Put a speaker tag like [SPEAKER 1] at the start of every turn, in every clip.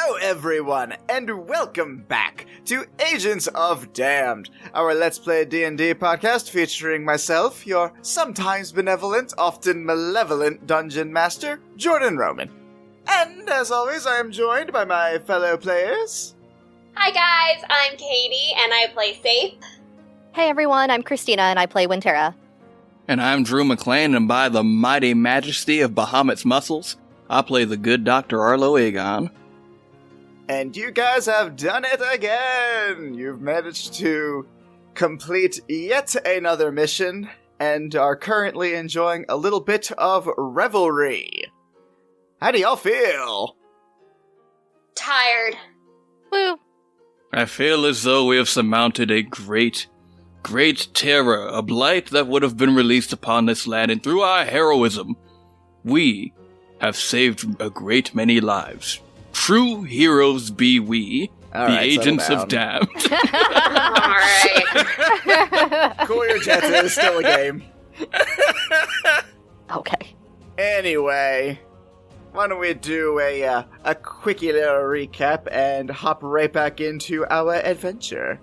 [SPEAKER 1] Hello everyone, and welcome back to Agents of Damned, our Let's Play D&D podcast featuring myself, your sometimes benevolent, often malevolent dungeon master, Jordan Roman. And as always, I am joined by my fellow players.
[SPEAKER 2] Hi guys, I'm Katie, and I play Faith.
[SPEAKER 3] Hey everyone, I'm Christina, and I play Winterra.
[SPEAKER 4] And I'm Drew McLean, and by the mighty majesty of Bahamut's muscles, I play the good Dr. Arlo Aegon.
[SPEAKER 1] And you guys have done it again! You've managed to complete yet another mission, and are currently enjoying a little bit of revelry. How do y'all feel?
[SPEAKER 2] Tired.
[SPEAKER 3] Woo!
[SPEAKER 4] I feel as though we have surmounted a great terror, a blight that would have been released upon this land, and through our heroism, we have saved a great many lives. True heroes be we, the Agents of Damned.
[SPEAKER 2] Alright.
[SPEAKER 1] Cool your jets, it is still a game.
[SPEAKER 3] Okay.
[SPEAKER 1] Anyway, why don't we do a quickie little recap and hop right back into our adventure.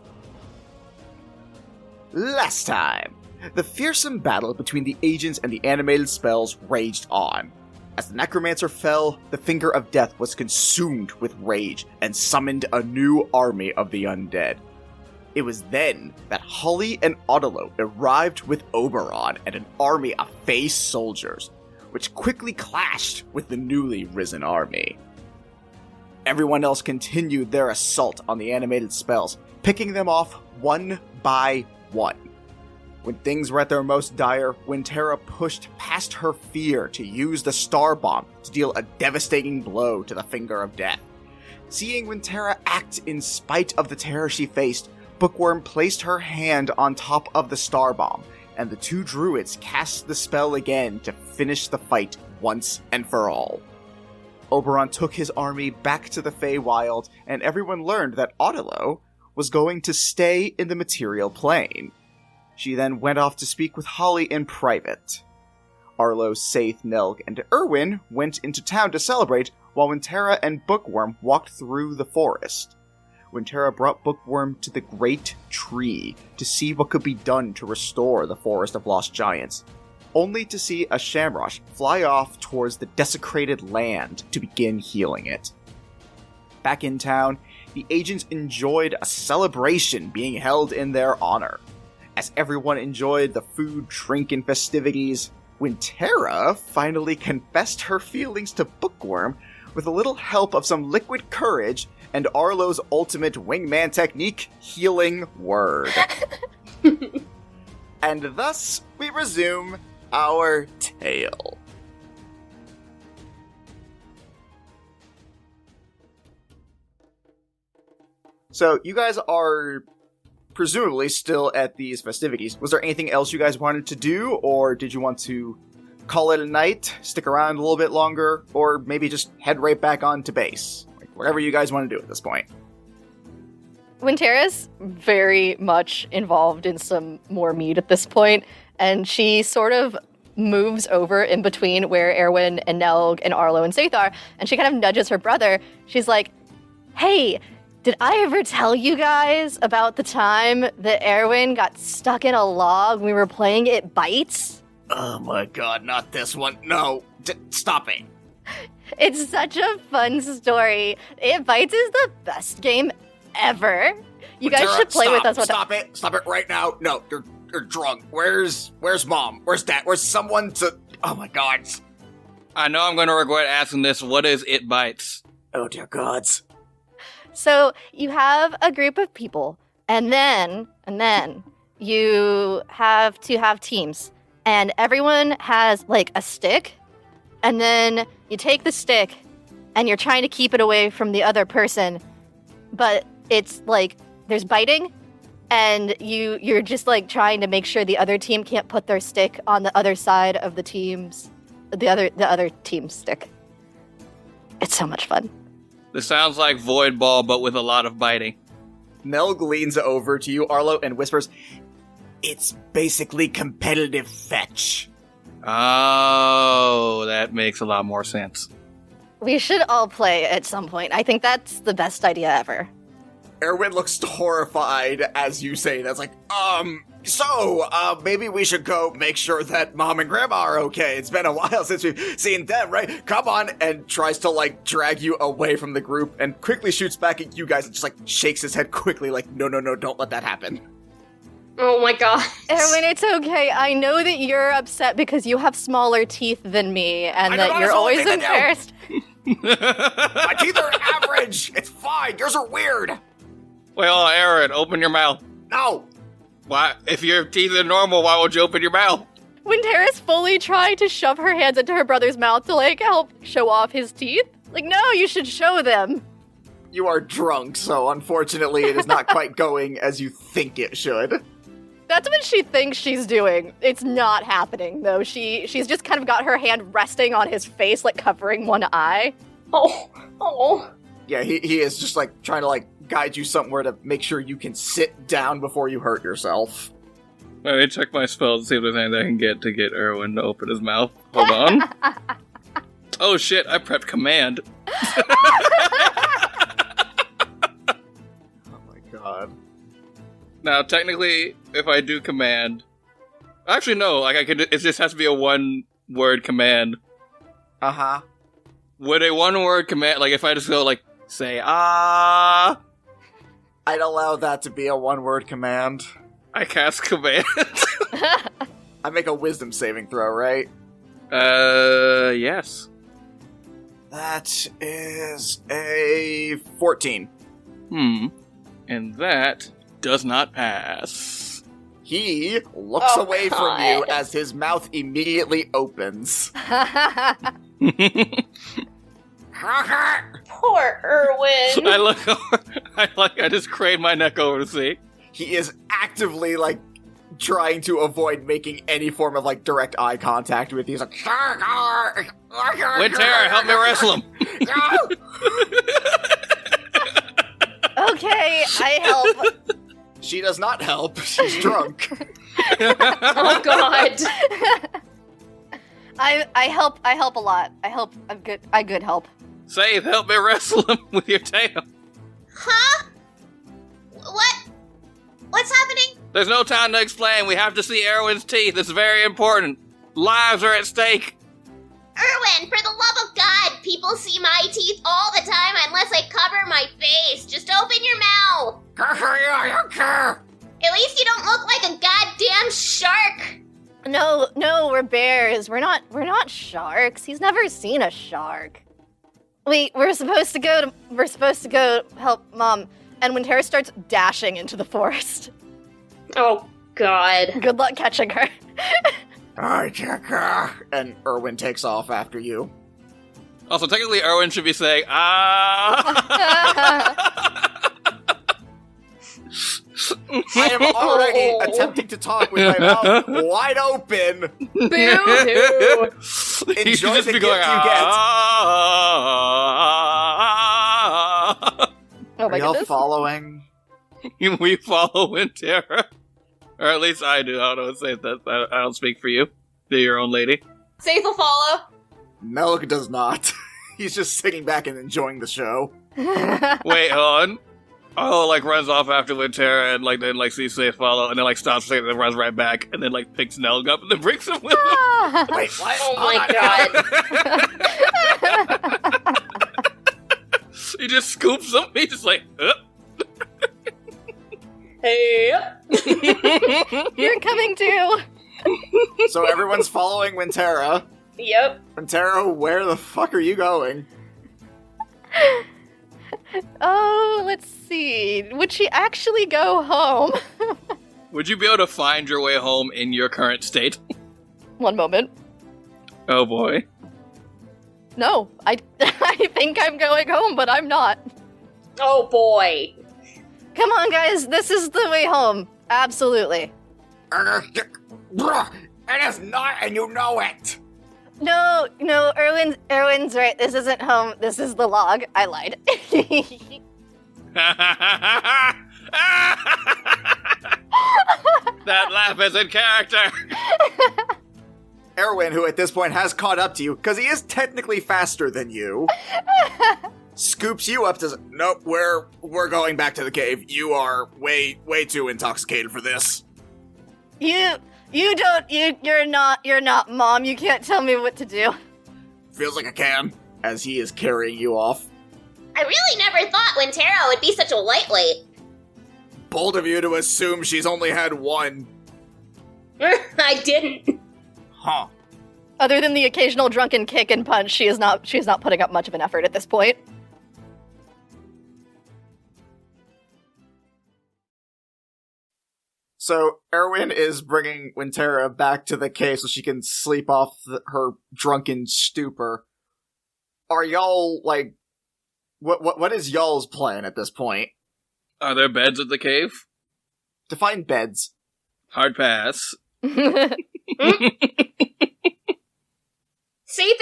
[SPEAKER 1] Last time, the fearsome battle between the agents and the animated spells raged on. As the necromancer fell, the Finger of Death was consumed with rage and summoned a new army of the undead. It was then that Holly and Otelo arrived with Oberon and an army of Fey soldiers, which quickly clashed with the newly risen army. Everyone else continued their assault on the animated spells, picking them off one by one. When things were at their most dire, Winterra pushed past her fear to use the Star Bomb to deal a devastating blow to the Finger of Death. Seeing Winterra act in spite of the terror she faced, Bookworm placed her hand on top of the Star Bomb, and the two druids cast the spell again to finish the fight once and for all. Oberon took his army back to the Feywild, and everyone learned that Otelo was going to stay in the material plane. She then went off to speak with Holly in private. Arlo, Saith, Nelg, and Erwin went into town to celebrate, while Winterra and Bookworm walked through the forest. Winterra brought Bookworm to the Great Tree to see what could be done to restore the Forest of Lost Giants, only to see a Shamrock fly off towards the desecrated land to begin healing it. Back in town, the agents enjoyed a celebration being held in their honor. As everyone enjoyed the food, drink, and festivities, Winterra finally confessed her feelings to Bookworm with a little help of some liquid courage and Arlo's ultimate wingman technique, Healing Word. And thus, we resume our tale. So, you guys are presumably still at these festivities. Was there anything else you guys wanted to do, or did you want to call it a night, stick around a little bit longer, or maybe just head right back on to base? Like, whatever you guys want to do at this point.
[SPEAKER 3] Winterra's very much involved in some more mead at this point, and she sort of moves over in between where Erwin and Nelg and Arlo and Saith are, and she kind of nudges her brother. She's like, hey, did I ever tell you guys about the time that Erwin got stuck in a log when we were playing It Bites?
[SPEAKER 1] Oh my god, not this one. No, stop it.
[SPEAKER 3] It's such a fun story. It Bites is the best game ever. You guys should play with us.
[SPEAKER 1] Stop it right now. No, you're drunk. Where's mom? Where's dad? Where's someone to... Oh my god.
[SPEAKER 4] I know I'm going to regret asking this. What is It Bites?
[SPEAKER 1] Oh dear gods.
[SPEAKER 3] So you have a group of people, and then you have to have teams, and everyone has like a stick, and then you take the stick, and you're trying to keep it away from the other person, but it's like there's biting, and you're just like trying to make sure the other team can't put their stick on the other side of the other team's stick. It's so much fun.
[SPEAKER 4] This sounds like Void Ball, but with a lot of biting.
[SPEAKER 1] Nelg leans over to you, Arlo, and whispers, "It's basically competitive fetch."
[SPEAKER 4] Oh, that makes a lot more sense.
[SPEAKER 3] We should all play at some point. I think that's the best idea ever.
[SPEAKER 1] Erwin looks horrified as you say that's like, maybe we should go make sure that Mom and Grandma are okay. It's been a while since we've seen them, right? Come on, and tries to, like, drag you away from the group and quickly shoots back at you guys and just, like, shakes his head quickly like, no, don't let that happen.
[SPEAKER 2] Oh my god.
[SPEAKER 3] Erwin, it's okay. I know that you're upset because you have smaller teeth than me and that you're always embarrassed.
[SPEAKER 1] My teeth are average. It's fine. Yours are weird.
[SPEAKER 4] Wait, hold on, Aaron, open your mouth.
[SPEAKER 1] No.
[SPEAKER 4] Why? If your teeth are normal, why would you open your mouth?
[SPEAKER 3] When Terrace fully tried to shove her hands into her brother's mouth to, like, help show off his teeth. Like, no, you should show them.
[SPEAKER 1] You are drunk, so unfortunately it is not quite going as you think it should.
[SPEAKER 3] That's what she thinks she's doing. It's not happening, though. She's just kind of got her hand resting on his face, like, covering one eye.
[SPEAKER 2] Oh.
[SPEAKER 1] Yeah, he is just, like, trying to, like, guide you somewhere to make sure you can sit down before you hurt yourself.
[SPEAKER 4] Let me check my spells to see if there's anything I can get to get Erwin to open his mouth. Hold on. Oh shit, I prepped command.
[SPEAKER 1] Oh my god.
[SPEAKER 4] Now, technically, if I do command... Actually, no, like, it just has to be a one-word command.
[SPEAKER 1] Uh-huh.
[SPEAKER 4] Would a one-word command, like, if I just go, like, say, ah...
[SPEAKER 1] I'd allow that to be a one-word command.
[SPEAKER 4] I cast command.
[SPEAKER 1] I make a wisdom saving throw, right?
[SPEAKER 4] Yes.
[SPEAKER 1] That is a 14.
[SPEAKER 4] And that does not pass.
[SPEAKER 1] He looks away from
[SPEAKER 2] God.
[SPEAKER 1] you as his mouth immediately opens.
[SPEAKER 2] Poor Erwin.
[SPEAKER 4] I look over, I just crane my neck over to see.
[SPEAKER 1] He is actively, like, trying to avoid making any form of, like, direct eye contact with you. He's like,
[SPEAKER 4] Wintera, help me wrestle him.
[SPEAKER 3] Okay, I help.
[SPEAKER 1] She does not help. She's drunk.
[SPEAKER 2] Oh god.
[SPEAKER 3] I help a lot. I good help.
[SPEAKER 4] Save, help me wrestle him with your tail.
[SPEAKER 2] Huh? What? What's happening?
[SPEAKER 4] There's no time to explain. We have to see Erwin's teeth. It's very important. Lives are at stake.
[SPEAKER 2] Erwin, for the love of God, people see my teeth all the time unless I cover my face. Just open your mouth.
[SPEAKER 1] I don't care.
[SPEAKER 2] At least you don't look like a goddamn shark.
[SPEAKER 3] No, we're bears. We're not sharks. He's never seen a shark. We're supposed to go help Mom. And when Tara starts dashing into the forest.
[SPEAKER 2] Oh god.
[SPEAKER 3] Good luck catching her.
[SPEAKER 1] And Erwin takes off after you.
[SPEAKER 4] Also, technically, Erwin should be saying, ah.
[SPEAKER 1] I am already attempting to talk with my mouth wide open.
[SPEAKER 2] Boo!
[SPEAKER 4] He should
[SPEAKER 1] Enjoy
[SPEAKER 4] just
[SPEAKER 1] the
[SPEAKER 4] be
[SPEAKER 1] gift
[SPEAKER 4] going,
[SPEAKER 1] you get.
[SPEAKER 3] Oh my
[SPEAKER 1] Are y'all
[SPEAKER 3] goodness.
[SPEAKER 1] following?
[SPEAKER 4] We follow in terror. Or at least I do. I don't know. Say that. I don't speak for you. You're your own lady.
[SPEAKER 2] Safe will follow.
[SPEAKER 1] Melk does not. He's just sitting back and enjoying the show.
[SPEAKER 4] Wait, hold on. Oh, like runs off after Lintera and like then like sees Safe follow and then like stops and then runs right back and then like picks Nelg up and then brings him with him.
[SPEAKER 1] Wait, what?
[SPEAKER 2] Oh my god.
[SPEAKER 4] He just scoops him. He's just like,
[SPEAKER 2] Hey.
[SPEAKER 3] You're coming too.
[SPEAKER 1] So everyone's following Wintera.
[SPEAKER 2] Yep.
[SPEAKER 1] Wintera, where the fuck are you going?
[SPEAKER 3] Oh, let's see. Would she actually go home?
[SPEAKER 4] Would you be able to find your way home in your current state?
[SPEAKER 3] One moment.
[SPEAKER 4] Oh boy.
[SPEAKER 3] No, I think I'm going home, but I'm not.
[SPEAKER 2] Oh boy.
[SPEAKER 3] Come on, guys. This is the way home. Absolutely.
[SPEAKER 1] It is not, and you know it.
[SPEAKER 3] No, Erwin's right. This isn't home. This is the log. I lied.
[SPEAKER 4] That laugh is in character.
[SPEAKER 1] Erwin, who at this point has caught up to you, because he is technically faster than you, scoops you up to, nope, we're going back to the cave. You are way too intoxicated for this.
[SPEAKER 3] You're not, Mom. You can't tell me what to do.
[SPEAKER 1] Feels like I can, as he is carrying you off.
[SPEAKER 2] I really never thought Wintero would be such a lightweight.
[SPEAKER 1] Bold of you to assume she's only had one.
[SPEAKER 2] I didn't.
[SPEAKER 1] Huh.
[SPEAKER 3] Other than the occasional drunken kick and punch, she is not putting up much of an effort at this point.
[SPEAKER 1] So, Erwin is bringing Wintera back to the cave so she can sleep off her drunken stupor. Are y'all, like... What is y'all's plan at this point?
[SPEAKER 4] Are there beds at the cave?
[SPEAKER 1] Define beds.
[SPEAKER 4] Hard pass.
[SPEAKER 2] Seith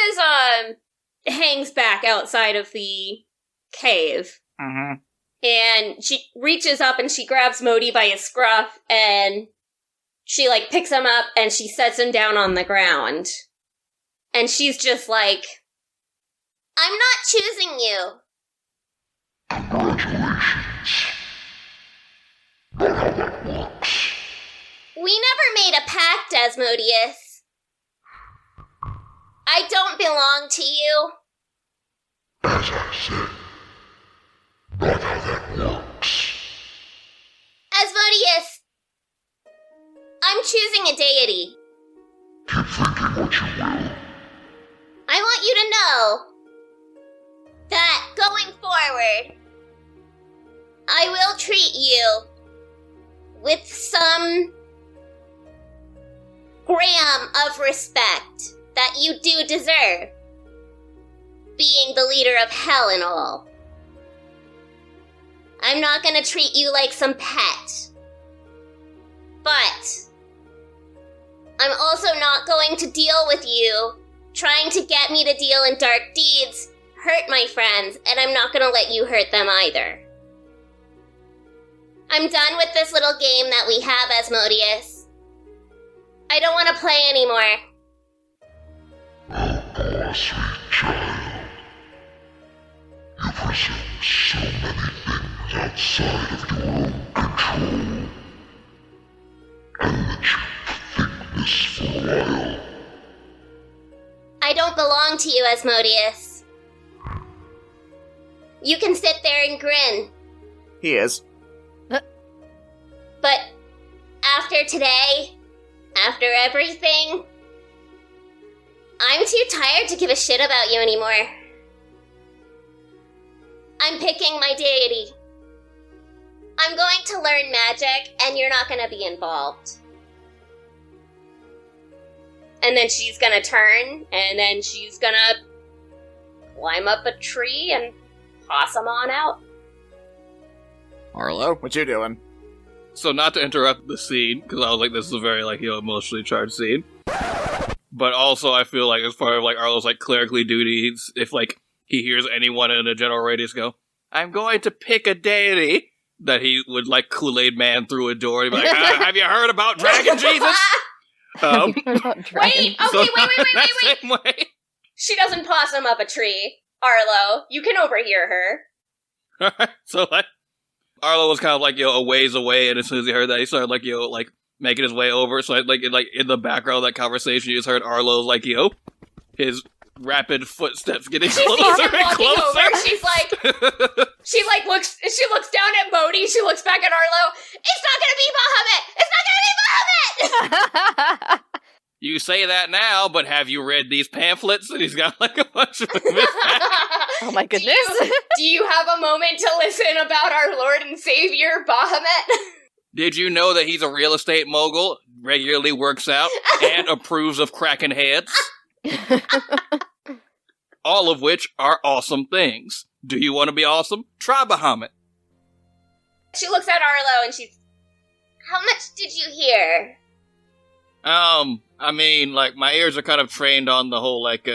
[SPEAKER 2] hangs back outside of the cave.
[SPEAKER 1] Mm-hmm.
[SPEAKER 2] And she reaches up and she grabs Modi by his scruff and she, like, picks him up and she sets him down on the ground. And she's just like, I'm not choosing you. We never made a pact, Asmodeus. I don't belong to you.
[SPEAKER 5] As I said, not how that works.
[SPEAKER 2] Asmodeus, I'm choosing a deity.
[SPEAKER 5] Keep thinking what you will.
[SPEAKER 2] I want you to know that going forward, I will treat you with some gram of respect that you do deserve, being the leader of hell and all. I'm not gonna treat you like some pet, but I'm also not going to deal with you trying to get me to deal in dark deeds, hurt my friends, and I'm not gonna let you hurt them either. I'm done with this little game that we have, Asmodeus. I don't want to play anymore.
[SPEAKER 5] Oh, poor sweet child. You presume so many things outside of your own control. I'll let you think this for a while.
[SPEAKER 2] I don't belong to you, Asmodeus. You can sit there and grin,
[SPEAKER 1] He is.
[SPEAKER 2] but after today, after everything, I'm too tired to give a shit about you anymore. I'm picking my deity. I'm going to learn magic, and you're not going to be involved. And then she's going to turn, and then she's going to climb up a tree and possum on out.
[SPEAKER 1] Arlo, what you doing?
[SPEAKER 4] So not to interrupt the scene, because I was like, this is a very, like, emotionally charged scene. But also, I feel like as part of, like, Arlo's, like, clerically duties, if, like, he hears anyone in a general radius go, I'm going to pick a deity, that he would, like, Kool-Aid Man through a door and be like, have you heard about Dragon Jesus?
[SPEAKER 2] Wait, okay,
[SPEAKER 4] So
[SPEAKER 2] wait.
[SPEAKER 4] same way.
[SPEAKER 2] She doesn't possum up a tree, Arlo. You can overhear her.
[SPEAKER 4] So, like, Arlo was kind of, like, a ways away, and as soon as he heard that, he started, like, like, making his way over. So, like, in the background of that conversation, you just heard Arlo's, like, his rapid footsteps getting
[SPEAKER 2] She
[SPEAKER 4] closer
[SPEAKER 2] sees him
[SPEAKER 4] and
[SPEAKER 2] walking
[SPEAKER 4] closer.
[SPEAKER 2] over. She's like, she looks down at Modi. She looks back at Arlo. It's not gonna be Bahamut. It's not gonna be Bahamut.
[SPEAKER 4] You say that now, but have you read these pamphlets? And he's got, like, a bunch of them.
[SPEAKER 3] Oh my goodness.
[SPEAKER 2] Do you have a moment to listen about our Lord and Savior, Bahamut?
[SPEAKER 4] Did you know that he's a real estate mogul, regularly works out, and approves of cracking heads? All of which are awesome things. Do you want to be awesome? Try Bahamut.
[SPEAKER 2] She looks at Arlo and she's, how much did you hear?
[SPEAKER 4] I mean, like, my ears are kind of trained on the whole, like,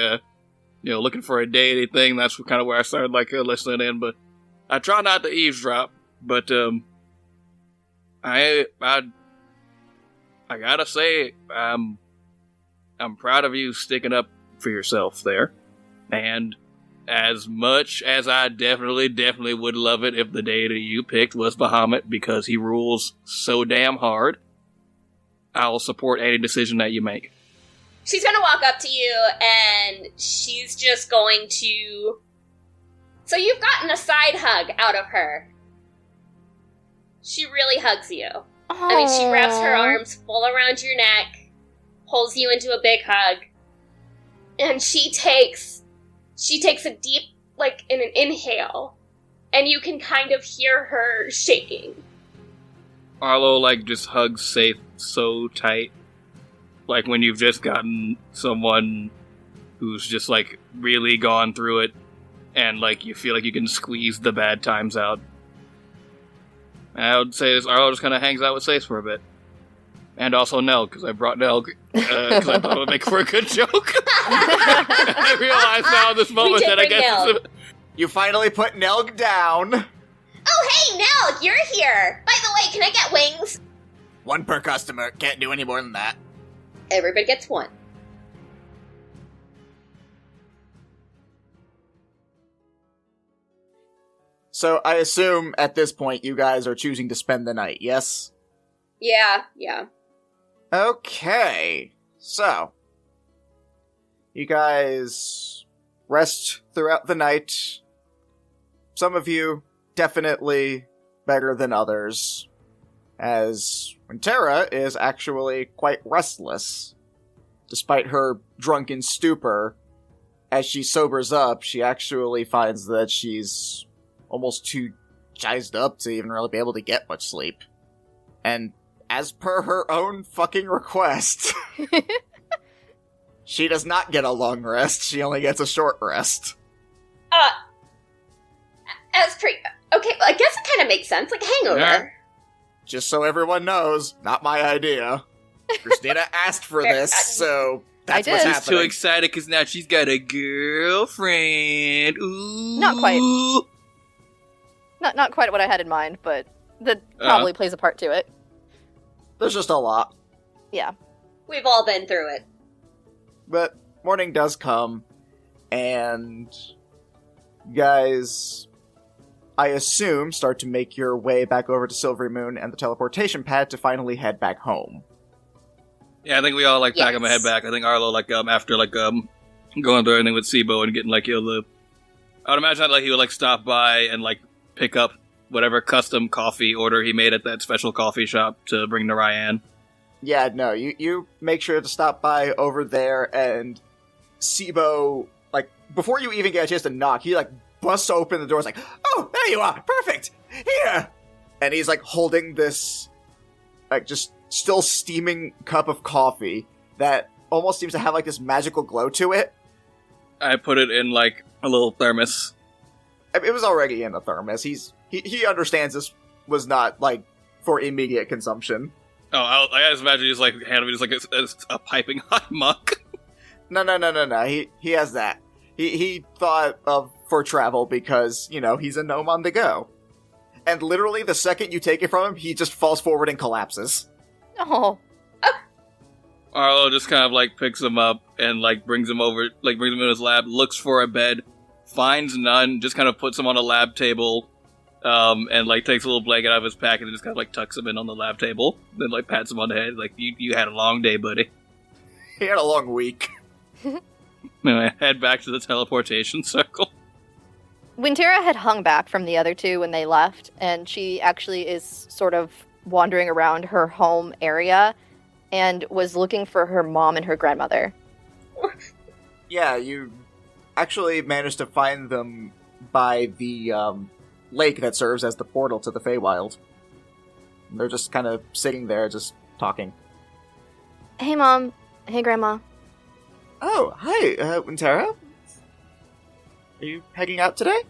[SPEAKER 4] looking for a deity thing. That's kind of where I started, like, listening in, but I try not to eavesdrop, but, I gotta say, I'm proud of you sticking up for yourself there. And as much as I definitely would love it if the deity you picked was Bahamut because he rules so damn hard, I'll support any decision that you make.
[SPEAKER 2] She's gonna walk up to you, and she's just going to... So you've gotten a side hug out of her. She really hugs you. I mean, she wraps her arms full around your neck, pulls you into a big hug, and she takes a deep, like, in an inhale, and you can kind of hear her shaking.
[SPEAKER 4] Arlo, like, just hugs Safe so tight. Like, when you've just gotten someone who's just, like, really gone through it, and, like, you feel like you can squeeze the bad times out. I would say this, Arlo just kind of hangs out with Safe for a bit. And also Nelg, because I brought Nelg, because I thought it would make for a good joke. I realize now in this moment that I guess...
[SPEAKER 1] You finally put Nelg down.
[SPEAKER 2] Oh, hey, Nelg, you're here! By the way, can I get wings?
[SPEAKER 1] 1 per customer. Can't do any more than that.
[SPEAKER 2] Everybody gets 1.
[SPEAKER 1] So I assume at this point you guys are choosing to spend the night, yes?
[SPEAKER 2] Yeah.
[SPEAKER 1] Okay. So, you guys rest throughout the night. Some of you definitely better than others, as Wintera is actually quite restless. Despite her drunken stupor, as she sobers up, she actually finds that she's almost too jazzed up to even really be able to get much sleep. And as per her own fucking request, she does not get a long rest, she only gets a short rest.
[SPEAKER 2] Okay, well, I guess it kind of makes sense, like a hangover.
[SPEAKER 4] Yeah.
[SPEAKER 1] Just so everyone knows, not my idea. Christina asked for this, so that's what's
[SPEAKER 3] did.
[SPEAKER 4] She's too excited because now she's got a girlfriend. Ooh.
[SPEAKER 3] Not quite. Not quite what I had in mind, but that probably plays a part to it.
[SPEAKER 1] There's just a lot.
[SPEAKER 3] Yeah.
[SPEAKER 2] We've all been through it.
[SPEAKER 1] But morning does come, and you guys, I assume, start to make your way back over to Silvery Moon and the teleportation pad to finally head back home.
[SPEAKER 4] Yeah, I think we all, like, pack
[SPEAKER 2] Yes.
[SPEAKER 4] him a head back. I think Arlo, like, after, like, going through everything with Sibo and getting, like, I would imagine that, like, he would, like, stop by and, like, pick up whatever custom coffee order he made at that special coffee shop to bring to Ryan.
[SPEAKER 1] Yeah, no, you make sure to stop by over there, and Sibo, like, before you even get a chance to knock, he, like, busts open the door, like, oh, there you are, perfect, here! And he's, like, holding this, like, just still steaming cup of coffee that almost seems to have, like, this magical glow to it.
[SPEAKER 4] I put it in, like, a little thermos.
[SPEAKER 1] I mean, it was already in a thermos. He understands this was not, like, for immediate consumption.
[SPEAKER 4] Oh, I just imagine he's, like, handing me just, like, a piping hot mug.
[SPEAKER 1] No. He has that. He thought of for travel because, you know, he's a gnome on the go. And literally the second you take it from him, he just falls forward and collapses.
[SPEAKER 3] Oh.
[SPEAKER 4] Arlo just kind of, like, picks him up and, like, brings him in his lab, looks for a bed, finds none, just kind of puts him on a lab table, and, like, takes a little blanket out of his pack and just kind of, like, tucks him in on the lab table, then, like, pats him on the head, like, you had a long day, buddy.
[SPEAKER 1] He had a long week.
[SPEAKER 4] Then I head back to the teleportation circle.
[SPEAKER 3] Wintera had hung back from the other two when they left, and she actually is sort of wandering around her home area and was looking for her mom and her grandmother.
[SPEAKER 1] Yeah, you actually managed to find them by the lake that serves as the portal to the Feywild. They're just kind of sitting there, just talking.
[SPEAKER 3] Hey, Mom. Hey, Grandma.
[SPEAKER 1] Oh, hi, Wintera? Are you heading out today?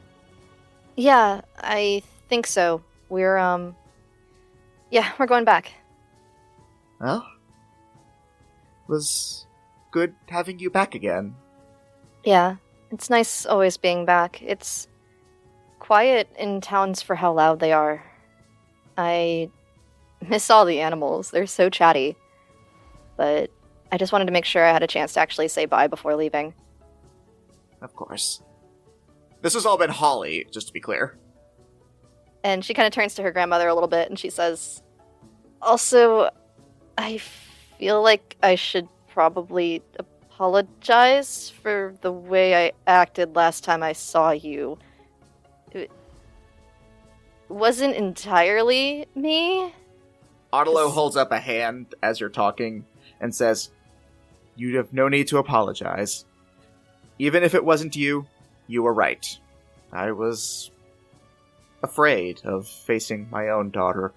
[SPEAKER 3] Yeah, I think so. We're going back.
[SPEAKER 1] Well, it was good having you back again.
[SPEAKER 3] Yeah, it's nice always being back. It's quiet in towns for how loud they are. I miss all the animals. They're so chatty. But I just wanted to make sure I had a chance to actually say bye before leaving.
[SPEAKER 1] Of course. This has all been Holly, just to be clear.
[SPEAKER 3] And she kind of turns to her grandmother a little bit and she says, also, I feel like I should probably apologize for the way I acted last time I saw you. It wasn't entirely me.
[SPEAKER 1] Otelo holds up a hand as you're talking and says, "You have no need to apologize. Even if it wasn't you, you were right. I was afraid of facing my own daughter,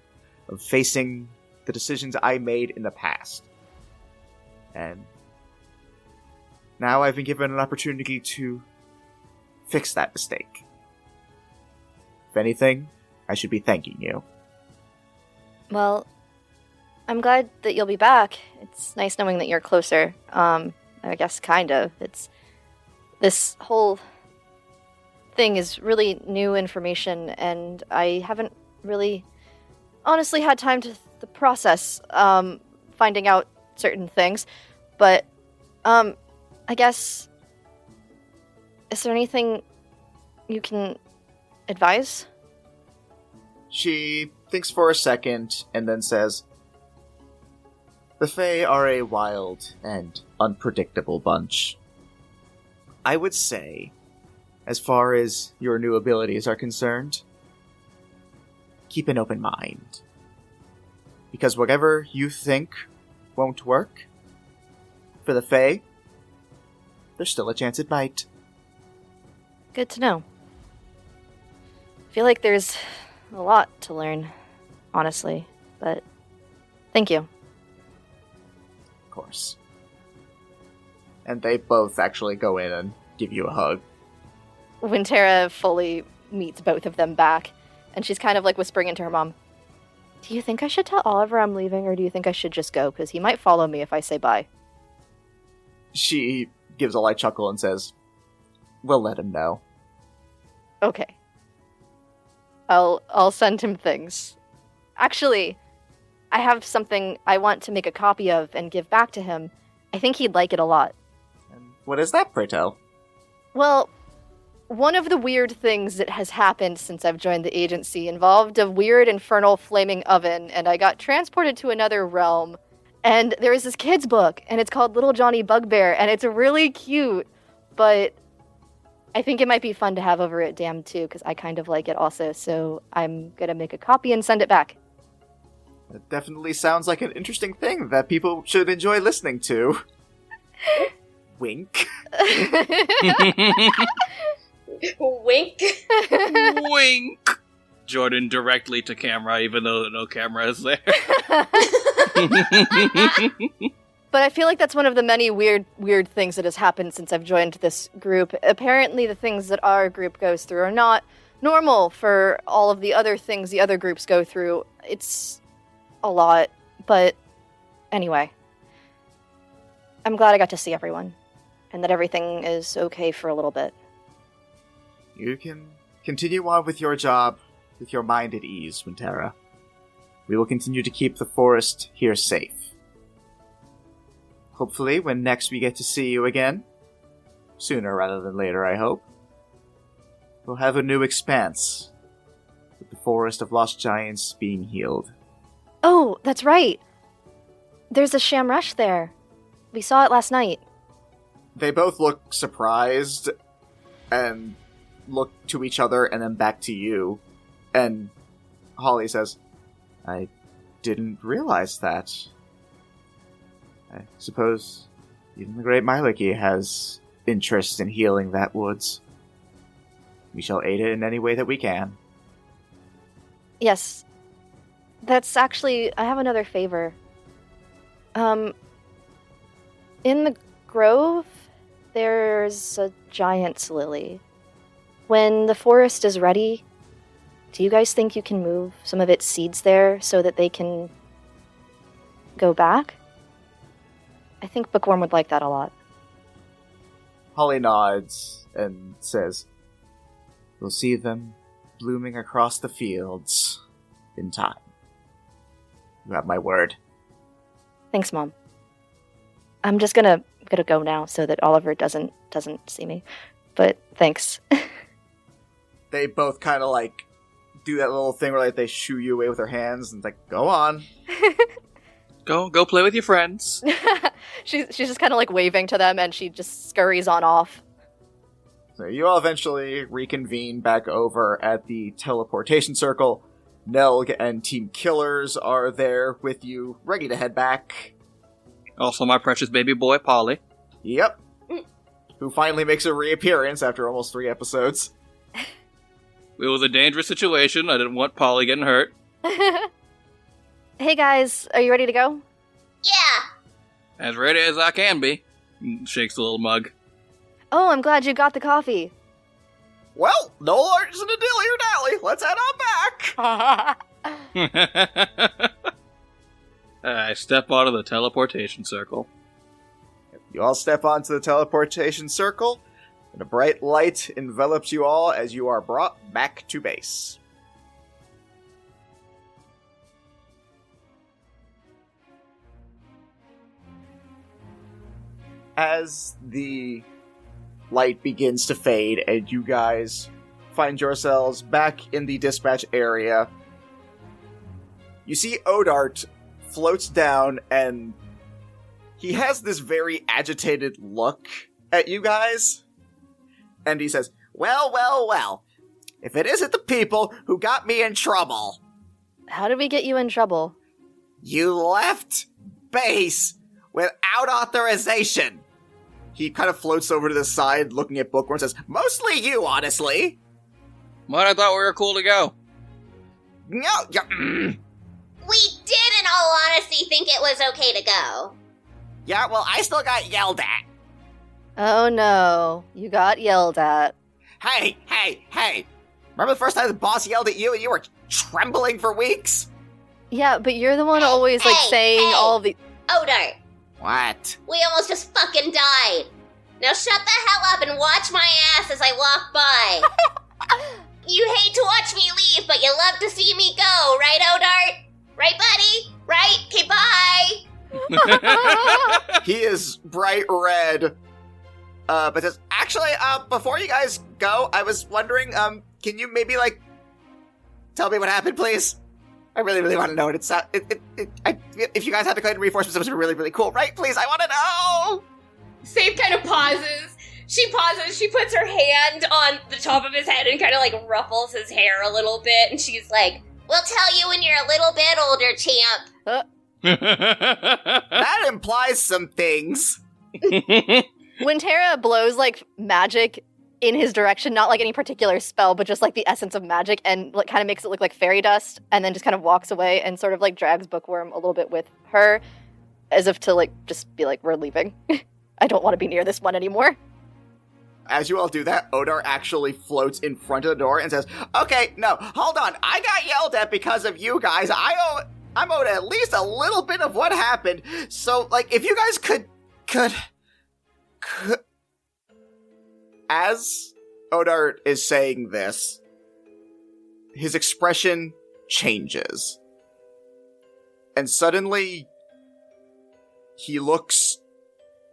[SPEAKER 1] of facing the decisions I made in the past. And now I've been given an opportunity to fix that mistake. If anything, I should be thanking you."
[SPEAKER 3] Well, I'm glad that you'll be back. It's nice knowing that you're closer. I guess kind of. This whole thing is really new information, and I haven't really honestly had time to process finding out certain things. But I guess, is there anything you can advise?
[SPEAKER 1] She thinks for a second and then says, "The Fae are a wild and unpredictable bunch. I would say, as far as your new abilities are concerned, keep an open mind. Because whatever you think won't work, for the Fae, there's still a chance it might."
[SPEAKER 3] Good to know. I feel like there's a lot to learn, honestly, but thank you.
[SPEAKER 1] Of course. And they both actually go in and give you a hug.
[SPEAKER 3] Wintera fully meets both of them back, and she's kind of like whispering into her mom, "Do you think I should tell Oliver I'm leaving, or do you think I should just go? Because he might follow me if I say bye."
[SPEAKER 1] She gives a light chuckle and says, "We'll let him know."
[SPEAKER 3] Okay. I'll send him things. Actually, I have something I want to make a copy of and give back to him. I think he'd like it a lot.
[SPEAKER 1] And what is that, pray tell?
[SPEAKER 3] Well, one of the weird things that has happened since I've joined the agency involved a weird infernal flaming oven, and I got transported to another realm. And there is this kid's book, and it's called Little Johnny Bugbear, and it's really cute, but I think it might be fun to have over at Damned too, because I kind of like it also, so I'm gonna make a copy and send it back.
[SPEAKER 1] It definitely sounds like an interesting thing that people should enjoy listening to. Wink.
[SPEAKER 2] Wink.
[SPEAKER 4] Wink! Jordan directly to camera, even though no camera is there.
[SPEAKER 3] But I feel like that's one of the many weird things that has happened since I've joined this group. Apparently the things that our group goes through are not normal for all of the other things the other groups go through. It's a lot, but anyway. I'm glad I got to see everyone, and that everything is okay for a little bit.
[SPEAKER 1] You can continue on with your job with your mind at ease, Wintera. We will continue to keep the forest here safe. Hopefully, when next we get to see you again, sooner rather than later, I hope, we'll have a new expanse, with the Forest of Lost Giants being healed.
[SPEAKER 3] Oh, that's right. There's a Shamrush there. We saw it last night.
[SPEAKER 1] They both look surprised, and look to each other and then back to you. And Holly says, "I didn't realize that. I suppose even the great Myliki has interest in healing that woods. We shall aid it in any way that we can."
[SPEAKER 3] Yes. That's actually... I have another favor. In the grove, there's a giant's lily. When the forest is ready, do you guys think you can move some of its seeds there so that they can go back? I think Bookworm would like that a lot.
[SPEAKER 1] Holly nods and says, "We'll see them blooming across the fields in time. You have my word."
[SPEAKER 3] Thanks, Mom. I'm just gonna go now so that Oliver doesn't see me. But thanks.
[SPEAKER 1] They both kind of like do that little thing where like they shoo you away with their hands and like, go on.
[SPEAKER 4] Go play with your friends.
[SPEAKER 3] She's just kind of like waving to them, and she just scurries on off.
[SPEAKER 1] So you all eventually reconvene back over at the teleportation circle. Nelg and Team Killers are there with you, ready to head back.
[SPEAKER 4] Also my precious baby boy, Polly.
[SPEAKER 1] Yep. Who finally makes a reappearance after almost 3 episodes.
[SPEAKER 4] It was a dangerous situation. I didn't want Polly getting hurt.
[SPEAKER 3] Hey guys, are you ready to go?
[SPEAKER 2] Yeah.
[SPEAKER 4] As ready as I can be. Shakes the little mug.
[SPEAKER 3] Oh, I'm glad you got the coffee.
[SPEAKER 1] Well, no larger than a dilly-dally. Let's head on back.
[SPEAKER 4] I step onto the teleportation circle.
[SPEAKER 1] You all step onto the teleportation circle, and a bright light envelops you all as you are brought back to base. As the light begins to fade and you guys find yourselves back in the dispatch area, you see Odart floats down and he has this very agitated look at you guys. And he says, well, if it isn't the people who got me in trouble.
[SPEAKER 3] How did we get you in trouble?
[SPEAKER 1] You left base without authorization. He kind of floats over to the side looking at Bookworm and says, mostly you, honestly.
[SPEAKER 4] What? I thought we were cool to go.
[SPEAKER 1] No,
[SPEAKER 2] We did, in all honesty, think it was okay to go.
[SPEAKER 1] yeah, well, I still got yelled at.
[SPEAKER 3] Oh no, you got yelled at.
[SPEAKER 1] Hey. Remember the first time the boss yelled at you and you were trembling for weeks?
[SPEAKER 3] Yeah, but you're the one always saying
[SPEAKER 2] hey.
[SPEAKER 3] all the...
[SPEAKER 2] Odart,
[SPEAKER 1] What?
[SPEAKER 2] we almost just fucking died. Now shut the hell up and watch my ass as I walk by. You hate to watch me leave, but you love to see me go, right, Odart? Right, buddy? Right? Okay, bye.
[SPEAKER 1] He is bright red. But says, actually, before you guys go, I was wondering, can you maybe, tell me what happened, please? I really, really want to know. And it's, if you guys had to claim reinforcements, it was really, really cool, right? Please, I want to know!
[SPEAKER 2] Safe kind of pauses. She pauses, she puts her hand on the top of his head and kind of, ruffles his hair a little bit, and she's like, we'll tell you when you're a little bit older, champ.
[SPEAKER 1] That implies some things.
[SPEAKER 3] When Tara blows, magic in his direction, not any particular spell, but just, the essence of magic, and, kind of makes it look like fairy dust, and then just kind of walks away and sort of, drags Bookworm a little bit with her, as if to, just be we're leaving. I don't want to be near this one anymore.
[SPEAKER 1] As you all do that, Odar actually floats in front of the door and says, okay, no, hold on. I got yelled at because of you guys. I'm owed at least a little bit of what happened. So, if you guys could... As Odar is saying this, his expression changes. And suddenly, he looks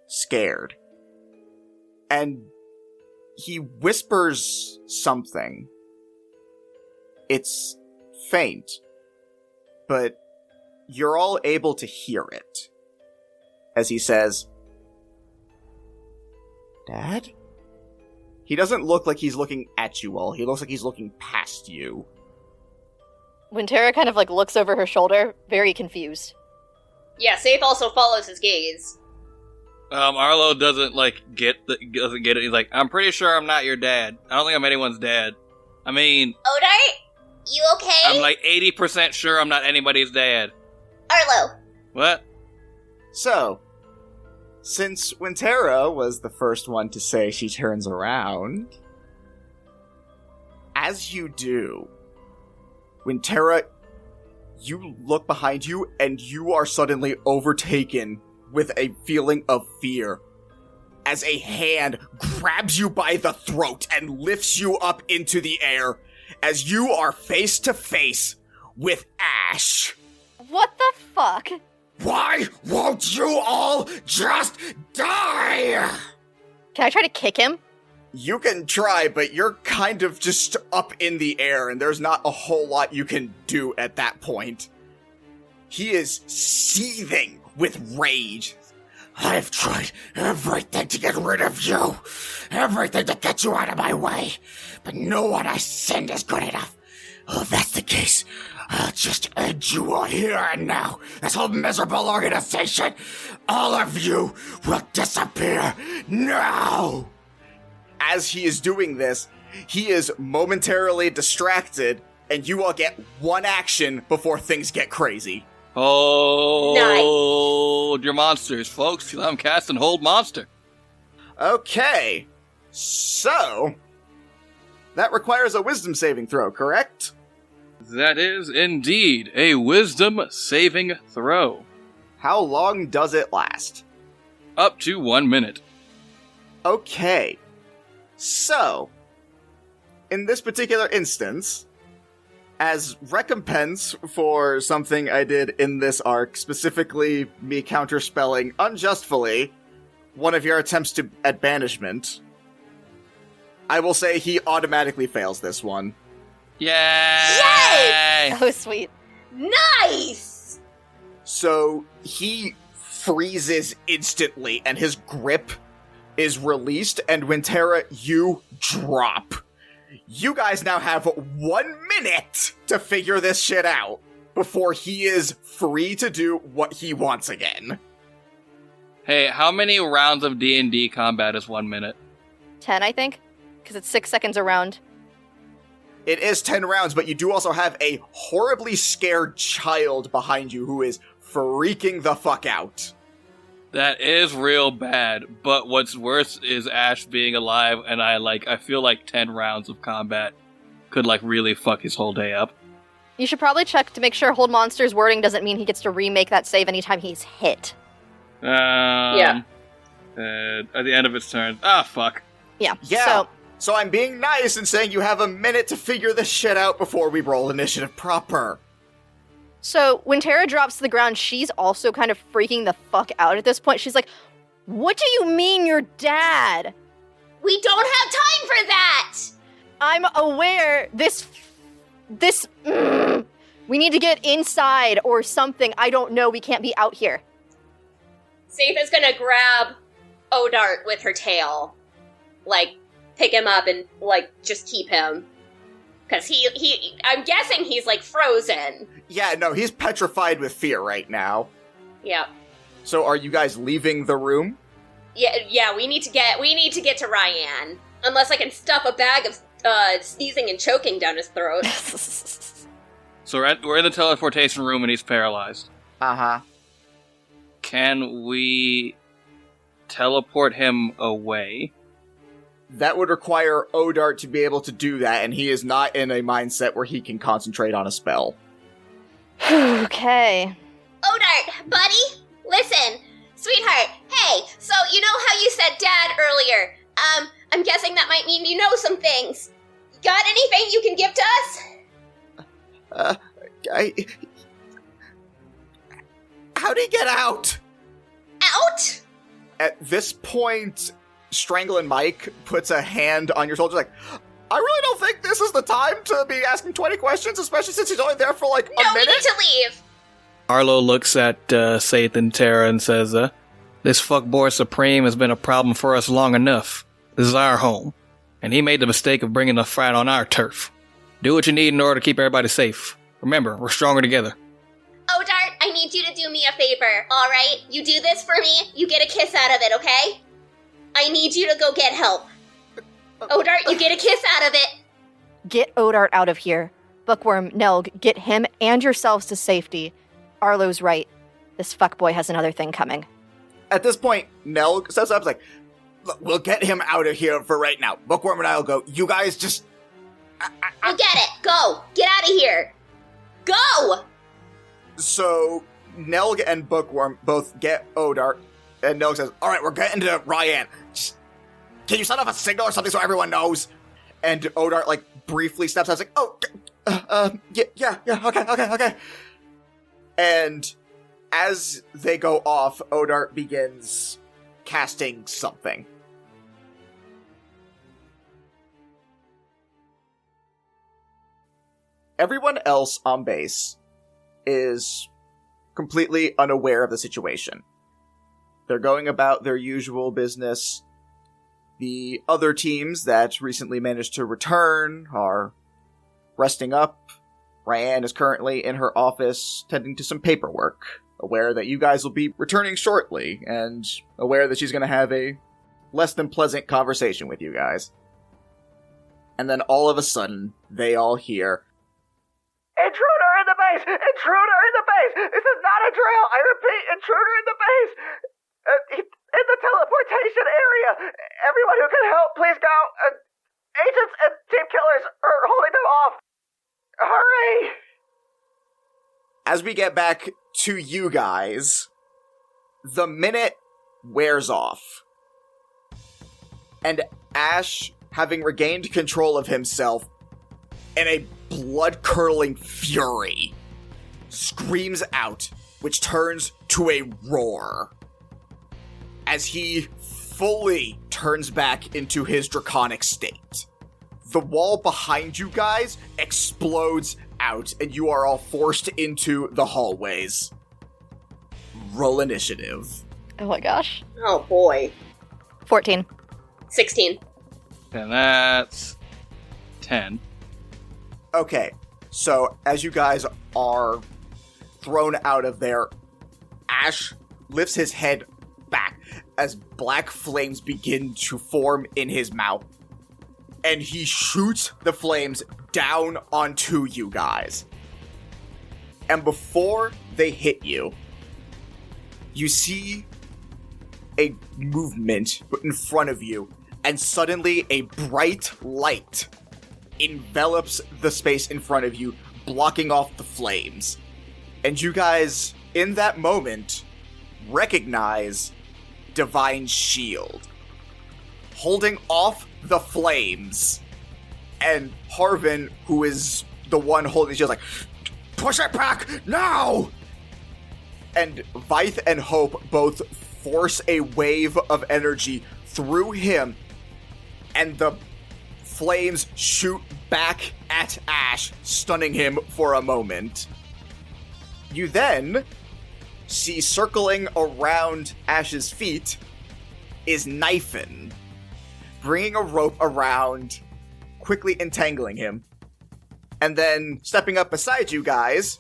[SPEAKER 1] scared. And he whispers something. It's faint, but you're all able to hear it. As he says, Dad? He doesn't look like he's looking at you all. He looks like he's looking past you.
[SPEAKER 3] When Tara kind of looks over her shoulder, very confused.
[SPEAKER 2] Yeah, Safe also follows his gaze.
[SPEAKER 4] Arlo doesn't get it. He's like, I'm pretty sure I'm not your dad. I don't think I'm anyone's dad. I mean,
[SPEAKER 2] Odart, you okay?
[SPEAKER 4] I'm 80% sure I'm not anybody's dad.
[SPEAKER 2] Arlo.
[SPEAKER 4] What?
[SPEAKER 1] So, since Wintera was the first one to say she turns around, as you do, Wintera, you look behind you and you are suddenly overtaken with a feeling of fear as a hand grabs you by the throat and lifts you up into the air as you are face to face with Ash.
[SPEAKER 3] What the fuck?
[SPEAKER 1] Why won't you all just die?
[SPEAKER 3] Can I try to kick him?
[SPEAKER 1] You can try, but you're kind of just up in the air, and there's not a whole lot you can do at that point. He is seething with rage. I've tried everything to get rid of you. Everything to get you out of my way. But no one I send is good enough. Oh, if that's the case, I'll just end you all here and now. This whole miserable organization. All of you will disappear now. As he is doing this, he is momentarily distracted, and you all get one action before things get crazy.
[SPEAKER 4] Hold your monsters, folks. Let them cast and hold monster.
[SPEAKER 1] Okay, so that requires a wisdom saving throw, correct?
[SPEAKER 4] That is indeed a wisdom saving throw.
[SPEAKER 1] How long does it last?
[SPEAKER 4] Up to 1 minute.
[SPEAKER 1] Okay, so in this particular instance, as recompense for something I did in this arc, specifically me counterspelling unjustly one of your attempts at banishment, I will say he automatically fails this one.
[SPEAKER 4] Yay!
[SPEAKER 2] Yes!
[SPEAKER 3] Oh, sweet.
[SPEAKER 2] Nice!
[SPEAKER 1] So he freezes instantly, and his grip is released, and Wintera, you drop. You guys now have 1 minute to figure this shit out before he is free to do what he wants again.
[SPEAKER 4] Hey, how many rounds of D&D combat is 1 minute?
[SPEAKER 3] 10, I think, because it's 6 seconds a round.
[SPEAKER 1] It is 10 rounds, but you do also have a horribly scared child behind you who is freaking the fuck out.
[SPEAKER 4] That is real bad, but what's worse is Ash being alive, and I feel like 10 rounds of combat could, really fuck his whole day up.
[SPEAKER 3] You should probably check to make sure Hold Monster's wording doesn't mean he gets to remake that save anytime he's hit.
[SPEAKER 2] Yeah.
[SPEAKER 4] At the end of its turn. Fuck.
[SPEAKER 3] Yeah.
[SPEAKER 1] So I'm being nice and saying you have a minute to figure this shit out before we roll initiative proper.
[SPEAKER 3] So when Tara drops to the ground, she's also kind of freaking the fuck out at this point. She's like, "What do you mean you're dad?"
[SPEAKER 2] We don't have time for that!
[SPEAKER 3] I'm aware we need to get inside or something. I don't know. We can't be out here.
[SPEAKER 2] Safe is gonna grab Odart with her tail. Pick him up and, just keep him. Because I'm guessing he's, frozen.
[SPEAKER 1] Yeah, no, he's petrified with fear right now.
[SPEAKER 2] Yeah.
[SPEAKER 1] So are you guys leaving the room?
[SPEAKER 2] Yeah, we need to get to Ryan. Unless I can stuff a bag of, sneezing and choking down his throat.
[SPEAKER 4] So we're in the teleportation room and he's paralyzed.
[SPEAKER 1] Uh-huh.
[SPEAKER 4] Can we teleport him away?
[SPEAKER 1] That would require Odart to be able to do that, and he is not in a mindset where he can concentrate on a spell.
[SPEAKER 3] Okay.
[SPEAKER 2] Odart, buddy, listen, sweetheart, hey, so you know how you said dad earlier? I'm guessing that might mean you know some things. Got anything you can give to us?
[SPEAKER 1] How'd he get out?
[SPEAKER 2] Out?
[SPEAKER 1] At this point, Strangling Mike puts a hand on your shoulder like, I really don't think this is the time to be asking 20 questions, especially since he's only there for a minute.
[SPEAKER 2] No, we need to leave.
[SPEAKER 4] Arlo looks at Saith and Tara and says, this fuckboy Supreme has been a problem for us long enough. This is our home, and he made the mistake of bringing the fight on our turf. Do what you need in order to keep everybody safe. Remember, we're stronger together.
[SPEAKER 2] Odart, I need you to do me a favor, alright? You do this for me, you get a kiss out of it, okay? I need you to go get help. Odart, you get a kiss out of it.
[SPEAKER 3] Get Odart out of here. Bookworm, Nelg, get him and yourselves to safety. Arlo's right. This fuckboy has another thing coming.
[SPEAKER 1] At this point, Nelg steps up like, look, we'll get him out of here for right now. Bookworm and I will go. You guys just...
[SPEAKER 2] We'll get it. Go. Get out of here. Go!
[SPEAKER 1] So, Nelg and Bookworm both get Odart, and Nelg says, alright, we're getting to Ryan. Just, can you send off a signal or something so everyone knows? And Odart, briefly steps out, okay. And as they go off, Odart begins casting something. Everyone else on base is completely unaware of the situation. They're going about their usual business. The other teams that recently managed to return are resting up. Ryan is currently in her office tending to some paperwork, aware that you guys will be returning shortly, and aware that she's going to have a less than pleasant conversation with you guys. And then all of a sudden, they all hear,
[SPEAKER 6] "Intruder in the base! Intruder in the base! This is not a drill! I repeat, intruder in the base! In the teleportation area! Everyone who can help, please go! Agents and team killers are holding them off! Hurry!"
[SPEAKER 1] As we get back to you guys, the minute wears off. And Ash, having regained control of himself, in a blood-curdling fury, screams out, which turns to a roar, as he fully turns back into his draconic state. The wall behind you guys explodes out, and you are all forced into the hallways. Roll initiative.
[SPEAKER 3] Oh my gosh.
[SPEAKER 2] Oh boy.
[SPEAKER 3] 14.
[SPEAKER 2] 16.
[SPEAKER 4] And that's 10.
[SPEAKER 1] Okay, so as you guys are thrown out of there, Ash lifts his head back as black flames begin to form in his mouth, and he shoots the flames down onto you guys. And before they hit you, you see a movement in front of you, and suddenly a bright light envelops the space in front of you, blocking off the flames. And you guys, in that moment, recognize Divine Shield, holding off the flames. And Harvin, who is the one holding the shield, is like, "Push it back, now!" And Vythe and Hope both force a wave of energy through him, and the flames shoot back at Ash, stunning him for a moment. You then see circling around Ash's feet is Knifen, bringing a rope around, quickly entangling him. And then, stepping up beside you guys,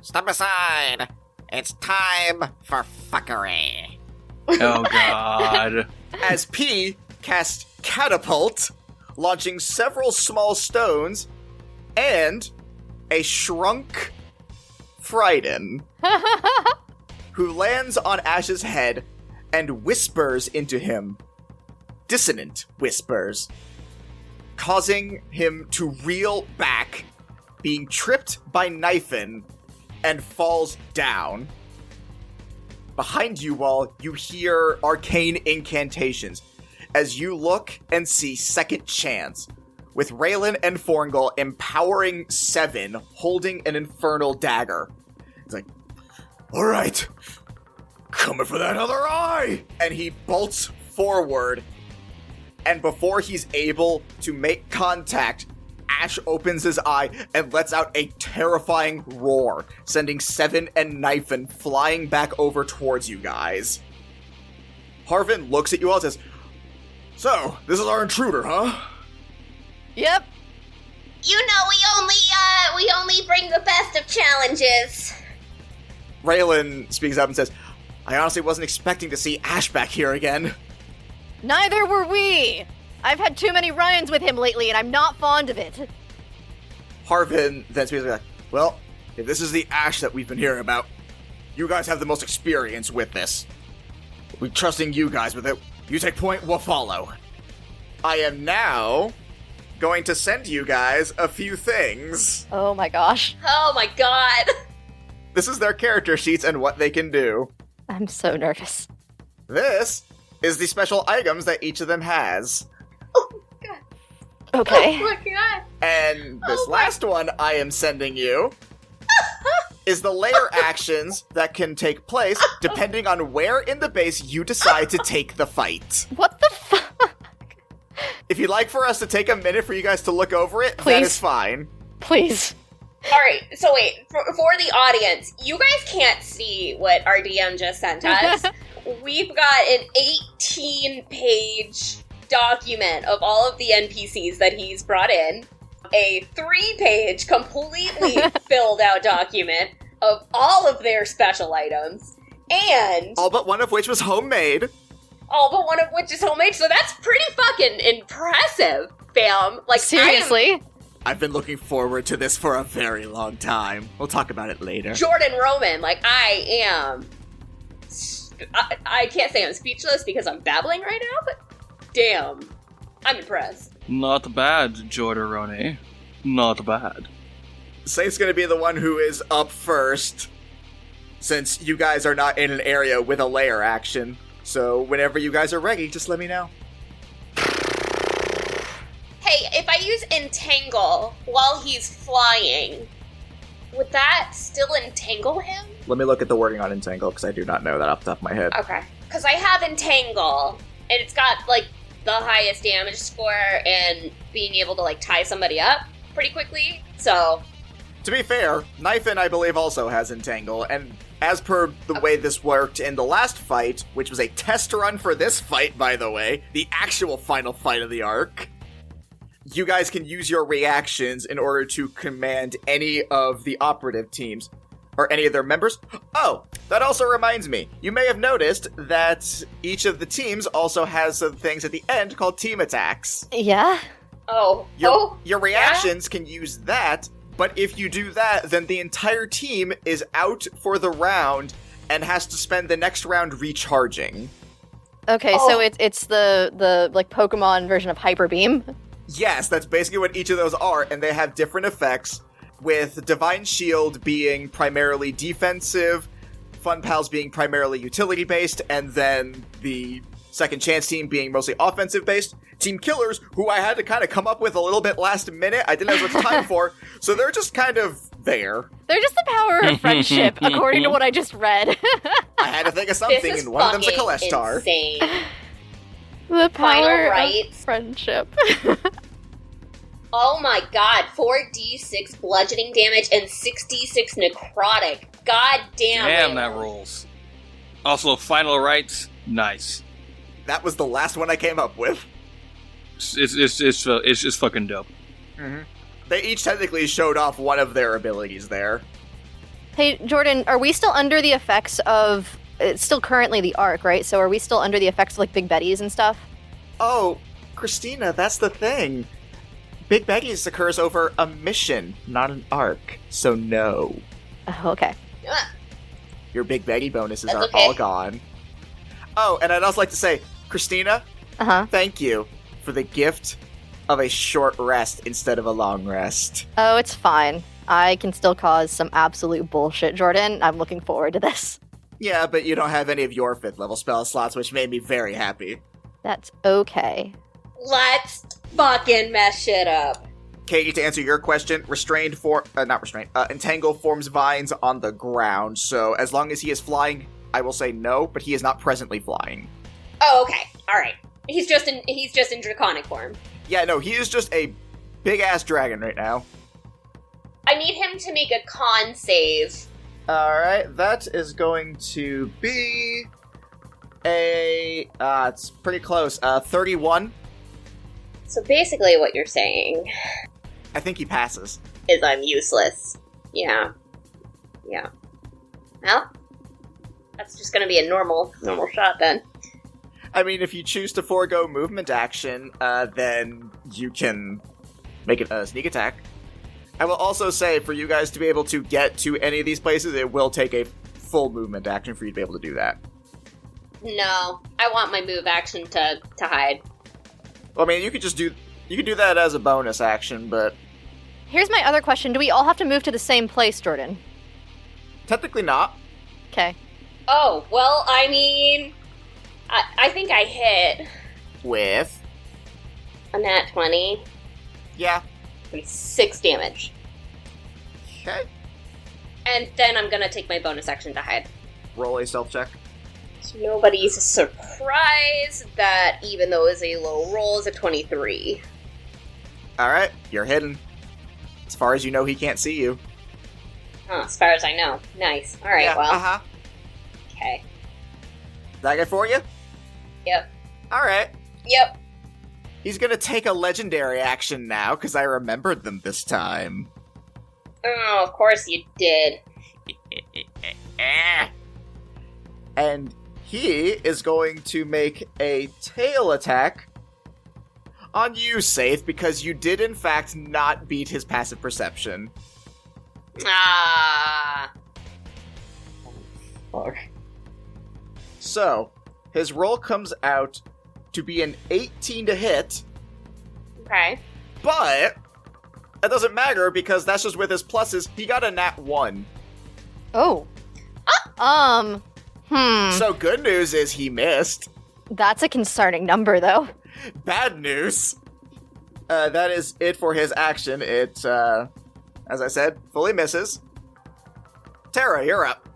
[SPEAKER 1] "Step aside! It's time for fuckery!"
[SPEAKER 4] Oh god.
[SPEAKER 1] As P casts Catapult, launching several small stones, and a shrunk Frieden, who lands on Ash's head and whispers into him. Dissonant whispers, causing him to reel back, being tripped by Knifen, and falls down. Behind you all, you hear arcane incantations, as you look and see Second Chance, with Raylan and Forngal empowering Seven, holding an infernal dagger. He's like, "Alright, coming for that other eye!" And he bolts forward, and before he's able to make contact, Ash opens his eye and lets out a terrifying roar, sending Seven and Knifen flying back over towards you guys. Harvin looks at you all and says, "So, this is our intruder, huh?"
[SPEAKER 3] Yep.
[SPEAKER 2] You know, we only bring the best of challenges.
[SPEAKER 1] Raylan speaks up and says, "I honestly wasn't expecting to see Ash back here again."
[SPEAKER 3] Neither were we. I've had too many run-ins with him lately, and I'm not fond of it.
[SPEAKER 1] Harvin then speaks like, "Well, if this is the Ash that we've been hearing about, you guys have the most experience with this. We're trusting you guys with it. You take point, we'll follow. I am now going to send you guys a few things."
[SPEAKER 3] Oh my gosh.
[SPEAKER 2] Oh my god.
[SPEAKER 1] This is their character sheets and what they can do.
[SPEAKER 3] I'm so nervous.
[SPEAKER 1] This is the special items that each of them has.
[SPEAKER 2] Oh my god.
[SPEAKER 3] Okay.
[SPEAKER 2] Oh my god.
[SPEAKER 1] And this
[SPEAKER 2] Oh my-
[SPEAKER 1] last one I am sending you is the layer actions that can take place depending on where in the base you decide to take the fight.
[SPEAKER 3] What the fuck?
[SPEAKER 1] If you'd like for us to take a minute for you guys to look over it, that
[SPEAKER 3] Please.
[SPEAKER 1] is fine.
[SPEAKER 3] Please.
[SPEAKER 2] Alright, so wait, for the audience, you guys can't see what our DM just sent us. We've got an 18-page document of all of the NPCs that he's brought in, a 3-page, completely filled-out document of all of their special items, and...
[SPEAKER 1] All but one of which was homemade.
[SPEAKER 2] all but one of which is homemade, so that's pretty fucking impressive, fam. Like,
[SPEAKER 3] Seriously?
[SPEAKER 1] I've been looking forward to this for a very long time. We'll talk about it later.
[SPEAKER 2] Jordan Roman, like, I am... I can't say I'm speechless because I'm babbling right now, but damn, I'm impressed.
[SPEAKER 4] Not bad, Jordarone. Not bad.
[SPEAKER 1] Saif's gonna be the one who is up first, since you guys are not in an area with a layer action. So whenever you guys are ready, just let me know.
[SPEAKER 2] Hey, if I use Entangle while he's flying, would that still entangle him?
[SPEAKER 1] Let me look at the wording on Entangle, because I do not know that off the top of my head.
[SPEAKER 2] Okay. Because I have Entangle, and it's got, like, the highest damage score and being able to, like, tie somebody up pretty quickly, so...
[SPEAKER 1] To be fair, Knifin, I believe, also has Entangle, and as per the way this worked in the last fight, which was a test run for this fight, by the way, the actual final fight of the arc, you guys can use your reactions in order to command any of the operative teams, or any of their members. Oh, that also reminds me, you may have noticed that each of the teams also has some things at the end called team attacks.
[SPEAKER 3] Yeah?
[SPEAKER 1] Your reactions can use that, but if you do that, then the entire team is out for the round and has to spend the next round recharging.
[SPEAKER 3] Okay, so it's the like Pokemon version of Hyper Beam.
[SPEAKER 1] Yes, that's basically what each of those are, and they have different effects, with Divine Shield being primarily defensive, Fun Pals being primarily utility-based, and then the Second Chance team being mostly offensive-based. Team Killers, who I had to kind of come up with a little bit last minute, I didn't have much time for, so they're just kind of there.
[SPEAKER 3] They're just the power of friendship, according to what I just read.
[SPEAKER 1] I had to think of something, and one of them's a Kaleshtar.
[SPEAKER 2] Insane.
[SPEAKER 3] The power
[SPEAKER 2] Final
[SPEAKER 3] of friendship.
[SPEAKER 2] Oh my god, 4d6 bludgeoning damage and 6d6 necrotic. God damn it.
[SPEAKER 4] Damn, that rolls. Also, final rights, nice.
[SPEAKER 1] That was the last one I came up with.
[SPEAKER 4] It's just fucking dope.
[SPEAKER 1] Mm-hmm. They each technically showed off one of their abilities there.
[SPEAKER 3] Hey, Jordan, are we still under the effects of... It's still currently the arc, right? So are we still under the effects of, like, Big Betties and stuff?
[SPEAKER 1] Oh, Christina, that's the thing. Big Betties occurs over a mission, not an arc. So no.
[SPEAKER 3] Oh, okay.
[SPEAKER 1] Your Big Betty bonuses
[SPEAKER 2] That's
[SPEAKER 1] are
[SPEAKER 2] okay.
[SPEAKER 1] all gone. Oh, and I'd also like to say, Christina,
[SPEAKER 3] Uh-huh.
[SPEAKER 1] thank you for the gift of a short rest instead of a long rest.
[SPEAKER 3] Oh, it's fine. I can still cause some absolute bullshit, Jordan. I'm looking forward to this.
[SPEAKER 1] Yeah, but you don't have any of your 5th level spell slots, which made me very happy.
[SPEAKER 3] That's okay.
[SPEAKER 2] Let's fucking mess shit up.
[SPEAKER 1] Katie, to answer your question, Entangle forms vines on the ground, so as long as he is flying, I will say no, but he is not presently flying.
[SPEAKER 2] Oh, okay. Alright. He's just in draconic form.
[SPEAKER 1] Yeah, no, he is just a big-ass dragon right now.
[SPEAKER 2] I need him to make a con save.
[SPEAKER 1] Alright, that is going to be it's pretty close, 31.
[SPEAKER 2] So basically what you're saying
[SPEAKER 1] I think he passes.
[SPEAKER 2] is I'm useless. Yeah. Well, that's just gonna be a normal shot then.
[SPEAKER 1] I mean, if you choose to forego movement action, then you can make it a sneak attack. I will also say, for you guys to be able to get to any of these places, it will take a full movement action for you to be able to do that.
[SPEAKER 2] No, I want my move action to hide.
[SPEAKER 1] Well, I mean, you could do that as a bonus action, but
[SPEAKER 3] Here's my other question. Do we all have to move to the same place, Jordan?
[SPEAKER 1] technically not.
[SPEAKER 3] Okay.
[SPEAKER 2] Oh, well, I mean, I think I hit
[SPEAKER 1] With,
[SPEAKER 2] a nat 20.
[SPEAKER 1] yeah,
[SPEAKER 2] 6 damage.
[SPEAKER 1] okay.
[SPEAKER 2] And then I'm gonna take my bonus action to hide.
[SPEAKER 1] Roll a stealth check.
[SPEAKER 2] So nobody's surprised that even though it's a low roll, is a 23.
[SPEAKER 1] Alright, you're hidden. As far as you know, he can't see you.
[SPEAKER 2] Huh, as far as I know. Nice. Alright,
[SPEAKER 1] Yeah,
[SPEAKER 2] well. Okay.
[SPEAKER 1] That good for you?
[SPEAKER 2] Yep.
[SPEAKER 1] Alright.
[SPEAKER 2] Yep.
[SPEAKER 1] He's gonna take a legendary action now, because I remembered them this time.
[SPEAKER 2] Oh, of course you did.
[SPEAKER 1] And he is going to make a tail attack on you, Saith, because you did in fact not beat his passive perception.
[SPEAKER 2] Ah.
[SPEAKER 1] Fuck. So, his roll comes out to be an 18 to hit,
[SPEAKER 2] Okay.
[SPEAKER 1] but that doesn't matter because that's just with his pluses. He got a nat 1.
[SPEAKER 3] Oh.
[SPEAKER 1] So good news is he missed.
[SPEAKER 3] That's a concerning number, though.
[SPEAKER 1] Bad news. That is it for his action. It, as I said, fully misses. Tara, you're up.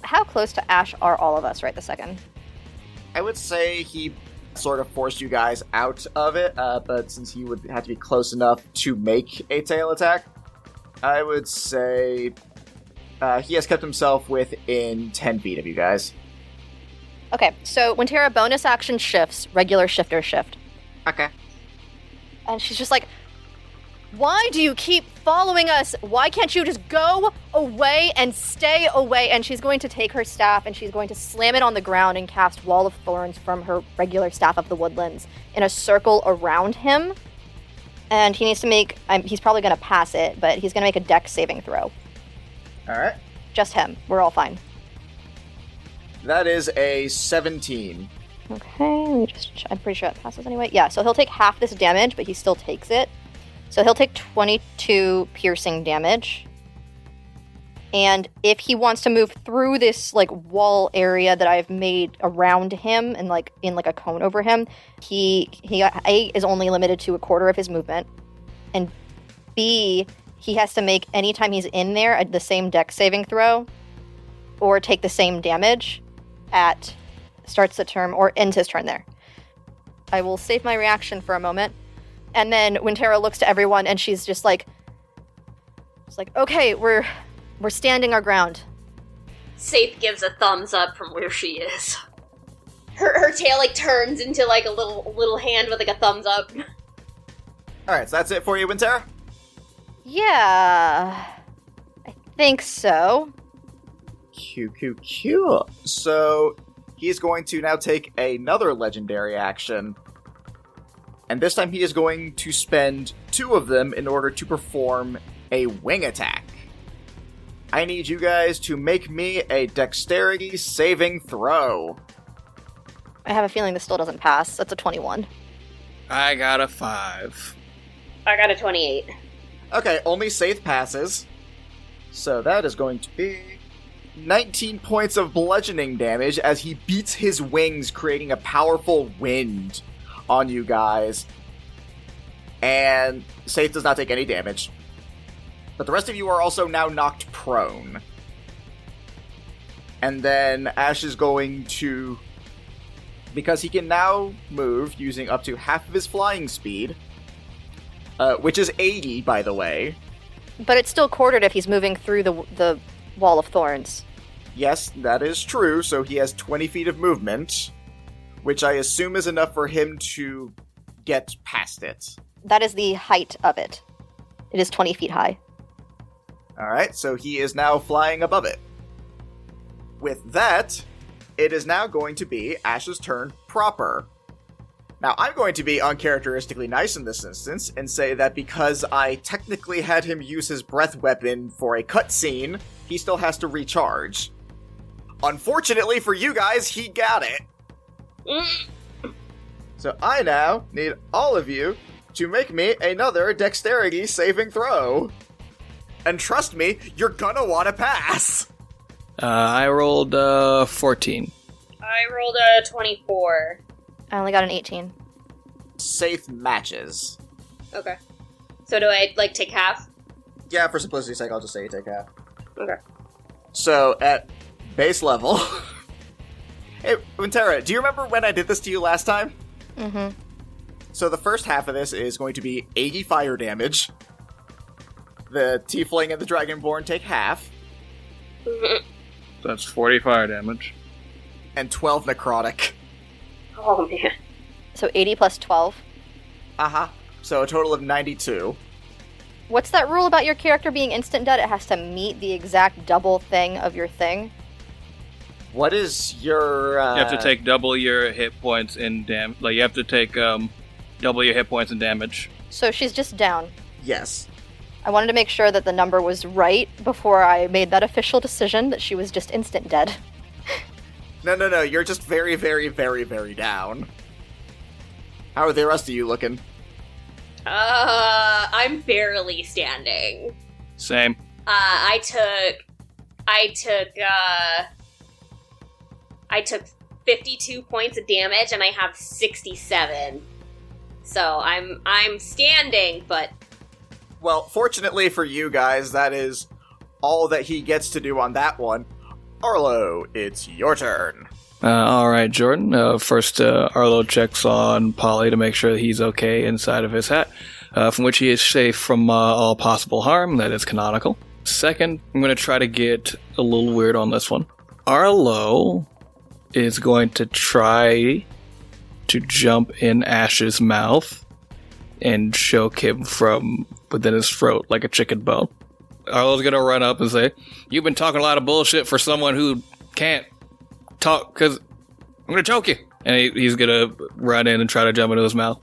[SPEAKER 3] How close to Ash are all of us right this second?
[SPEAKER 1] I would say he sort of forced you guys out of it, but since he would have to be close enough to make a tail attack, I would say he has kept himself within 10 feet of you guys.
[SPEAKER 3] Okay, so when Tara bonus action shifts, regular shifter shift.
[SPEAKER 1] Okay.
[SPEAKER 3] And she's just like, why do you keep following us? Why can't you just go away and stay away? And she's going to take her staff and she's going to slam it on the ground and cast Wall of Thorns from her regular Staff of the Woodlands in a circle around him. And he needs to make, he's probably going to pass it, but he's going to make a dex saving throw.
[SPEAKER 1] Alright.
[SPEAKER 3] Just him. We're all fine.
[SPEAKER 1] That is a 17.
[SPEAKER 3] Okay, let me just, I'm pretty sure that passes anyway. Yeah, so he'll take half this damage, but he still takes it. So he'll take 22 piercing damage. And if he wants to move through this, like, wall area that I've made around him and, like, in, like, a cone over him, he A, is only limited to a quarter of his movement. And B, he has to make, anytime he's in there, the same dex saving throw or take the same damage at starts the turn or ends his turn there. I will save my reaction for a moment. And then when Tara looks to everyone and she's just like, okay, we're standing our ground.
[SPEAKER 2] Saith gives a thumbs up from where she is. Her tail like turns into like a little hand with like a thumbs up.
[SPEAKER 1] Alright, so that's it for you, Wintera?
[SPEAKER 3] Yeah, I think so.
[SPEAKER 1] Q. So, he is going to now take another legendary action. And this time he is going to spend 2 of them in order to perform a wing attack. I need you guys to make me a dexterity saving throw.
[SPEAKER 3] I have a feeling this still doesn't pass. That's a 21.
[SPEAKER 4] I got a 5.
[SPEAKER 2] I got a 28.
[SPEAKER 1] Okay, only Saith passes. So that is going to be 19 points of bludgeoning damage as he beats his wings, creating a powerful wind on you guys. And Saith does not take any damage. But the rest of you are also now knocked prone. And then Ash is going to, because he can now move using up to half of his flying speed, which is 80, by the way.
[SPEAKER 3] But it's still quartered if he's moving through the Wall of Thorns.
[SPEAKER 1] Yes, that is true, so he has 20 feet of movement, which I assume is enough for him to get past it.
[SPEAKER 3] That is the height of it. It is 20 feet high.
[SPEAKER 1] Alright, so he is now flying above it. With that, it is now going to be Ash's turn proper. Now, I'm going to be uncharacteristically nice in this instance and say that because I technically had him use his breath weapon for a cutscene, he still has to recharge. Unfortunately for you guys, he got it. So I now need all of you to make me another dexterity saving throw. And trust me, you're gonna want to pass.
[SPEAKER 4] I rolled 14.
[SPEAKER 2] I rolled a 24.
[SPEAKER 3] I only got an 18.
[SPEAKER 1] Safe matches.
[SPEAKER 2] Okay. So do I, like, take half?
[SPEAKER 1] Yeah, for simplicity's sake, I'll just say you take half.
[SPEAKER 2] Okay.
[SPEAKER 1] So, at base level... Hey, Wintera, do you remember when I did this to you last time?
[SPEAKER 3] Mm-hmm.
[SPEAKER 1] So the first half of this is going to be 80 fire damage. The Tiefling and the Dragonborn take half.
[SPEAKER 4] That's 40 fire damage.
[SPEAKER 1] And 12 necrotic.
[SPEAKER 2] Oh, man.
[SPEAKER 3] So 80 plus 12.
[SPEAKER 1] Uh-huh. So a total of 92.
[SPEAKER 3] What's that rule about your character being instant dead? It has to meet the exact double thing of your thing?
[SPEAKER 1] What is your,
[SPEAKER 4] You have to take double your hit points in you have to take, double your hit points in damage.
[SPEAKER 3] So she's just down.
[SPEAKER 1] Yes.
[SPEAKER 3] I wanted to make sure that the number was right before I made that official decision that she was just instant dead.
[SPEAKER 1] No, you're just very, very, very, very down. How are the rest of you looking?
[SPEAKER 2] I'm barely standing.
[SPEAKER 4] Same.
[SPEAKER 2] I took 52 points of damage and I have 67. So I'm standing, but...
[SPEAKER 1] Well, fortunately for you guys, that is all that he gets to do on that one. Arlo, it's your turn.
[SPEAKER 4] Alright, Jordan. First, Arlo checks on Polly to make sure that he's okay inside of his hat, from which he is safe from all possible harm. That is canonical. Second, I'm going to try to get a little weird on this one. Arlo is going to try to jump in Ash's mouth and choke him from within his throat like a chicken bone. Arlo's going to run up and say, "You've been talking a lot of bullshit for someone who can't talk, because I'm going to choke you." And he's going to run in and try to jump into his mouth.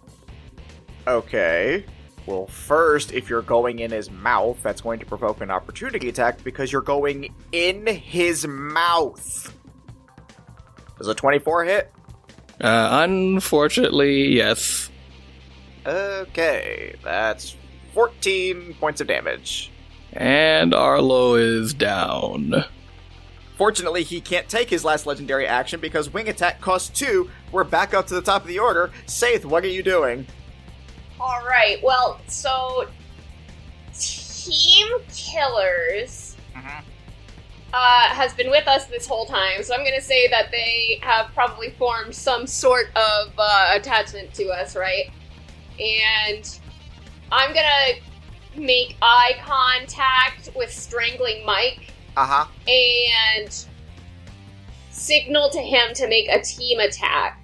[SPEAKER 1] Okay. Well, first, if you're going in his mouth, that's going to provoke an opportunity attack because you're going in his mouth. Does a 24 hit?
[SPEAKER 4] Unfortunately, yes.
[SPEAKER 1] Okay, that's 14 points of damage.
[SPEAKER 4] And Arlo is down.
[SPEAKER 1] Fortunately, he can't take his last legendary action because wing attack costs 2. We're back up to the top of the order. Saith, what are you doing?
[SPEAKER 2] Alright, well, so... Team Killers... has been with us this whole time, so I'm gonna say that they have probably formed some sort of attachment to us, right? And I'm gonna make eye contact with Strangling Mike.
[SPEAKER 1] Uh-huh.
[SPEAKER 2] And signal to him to make a team attack.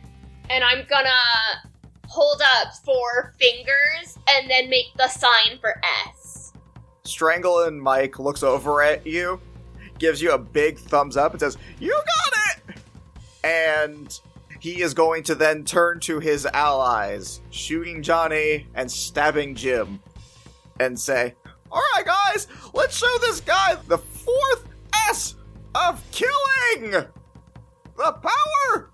[SPEAKER 2] And I'm gonna hold up 4 fingers and then make the sign for S.
[SPEAKER 1] Strangling Mike looks over at you, gives you a big thumbs up and says, "You got it!" And he is going to then turn to his allies, shooting Johnny and stabbing Jim, and say, "Alright guys, let's show this guy the 4th S of killing! The power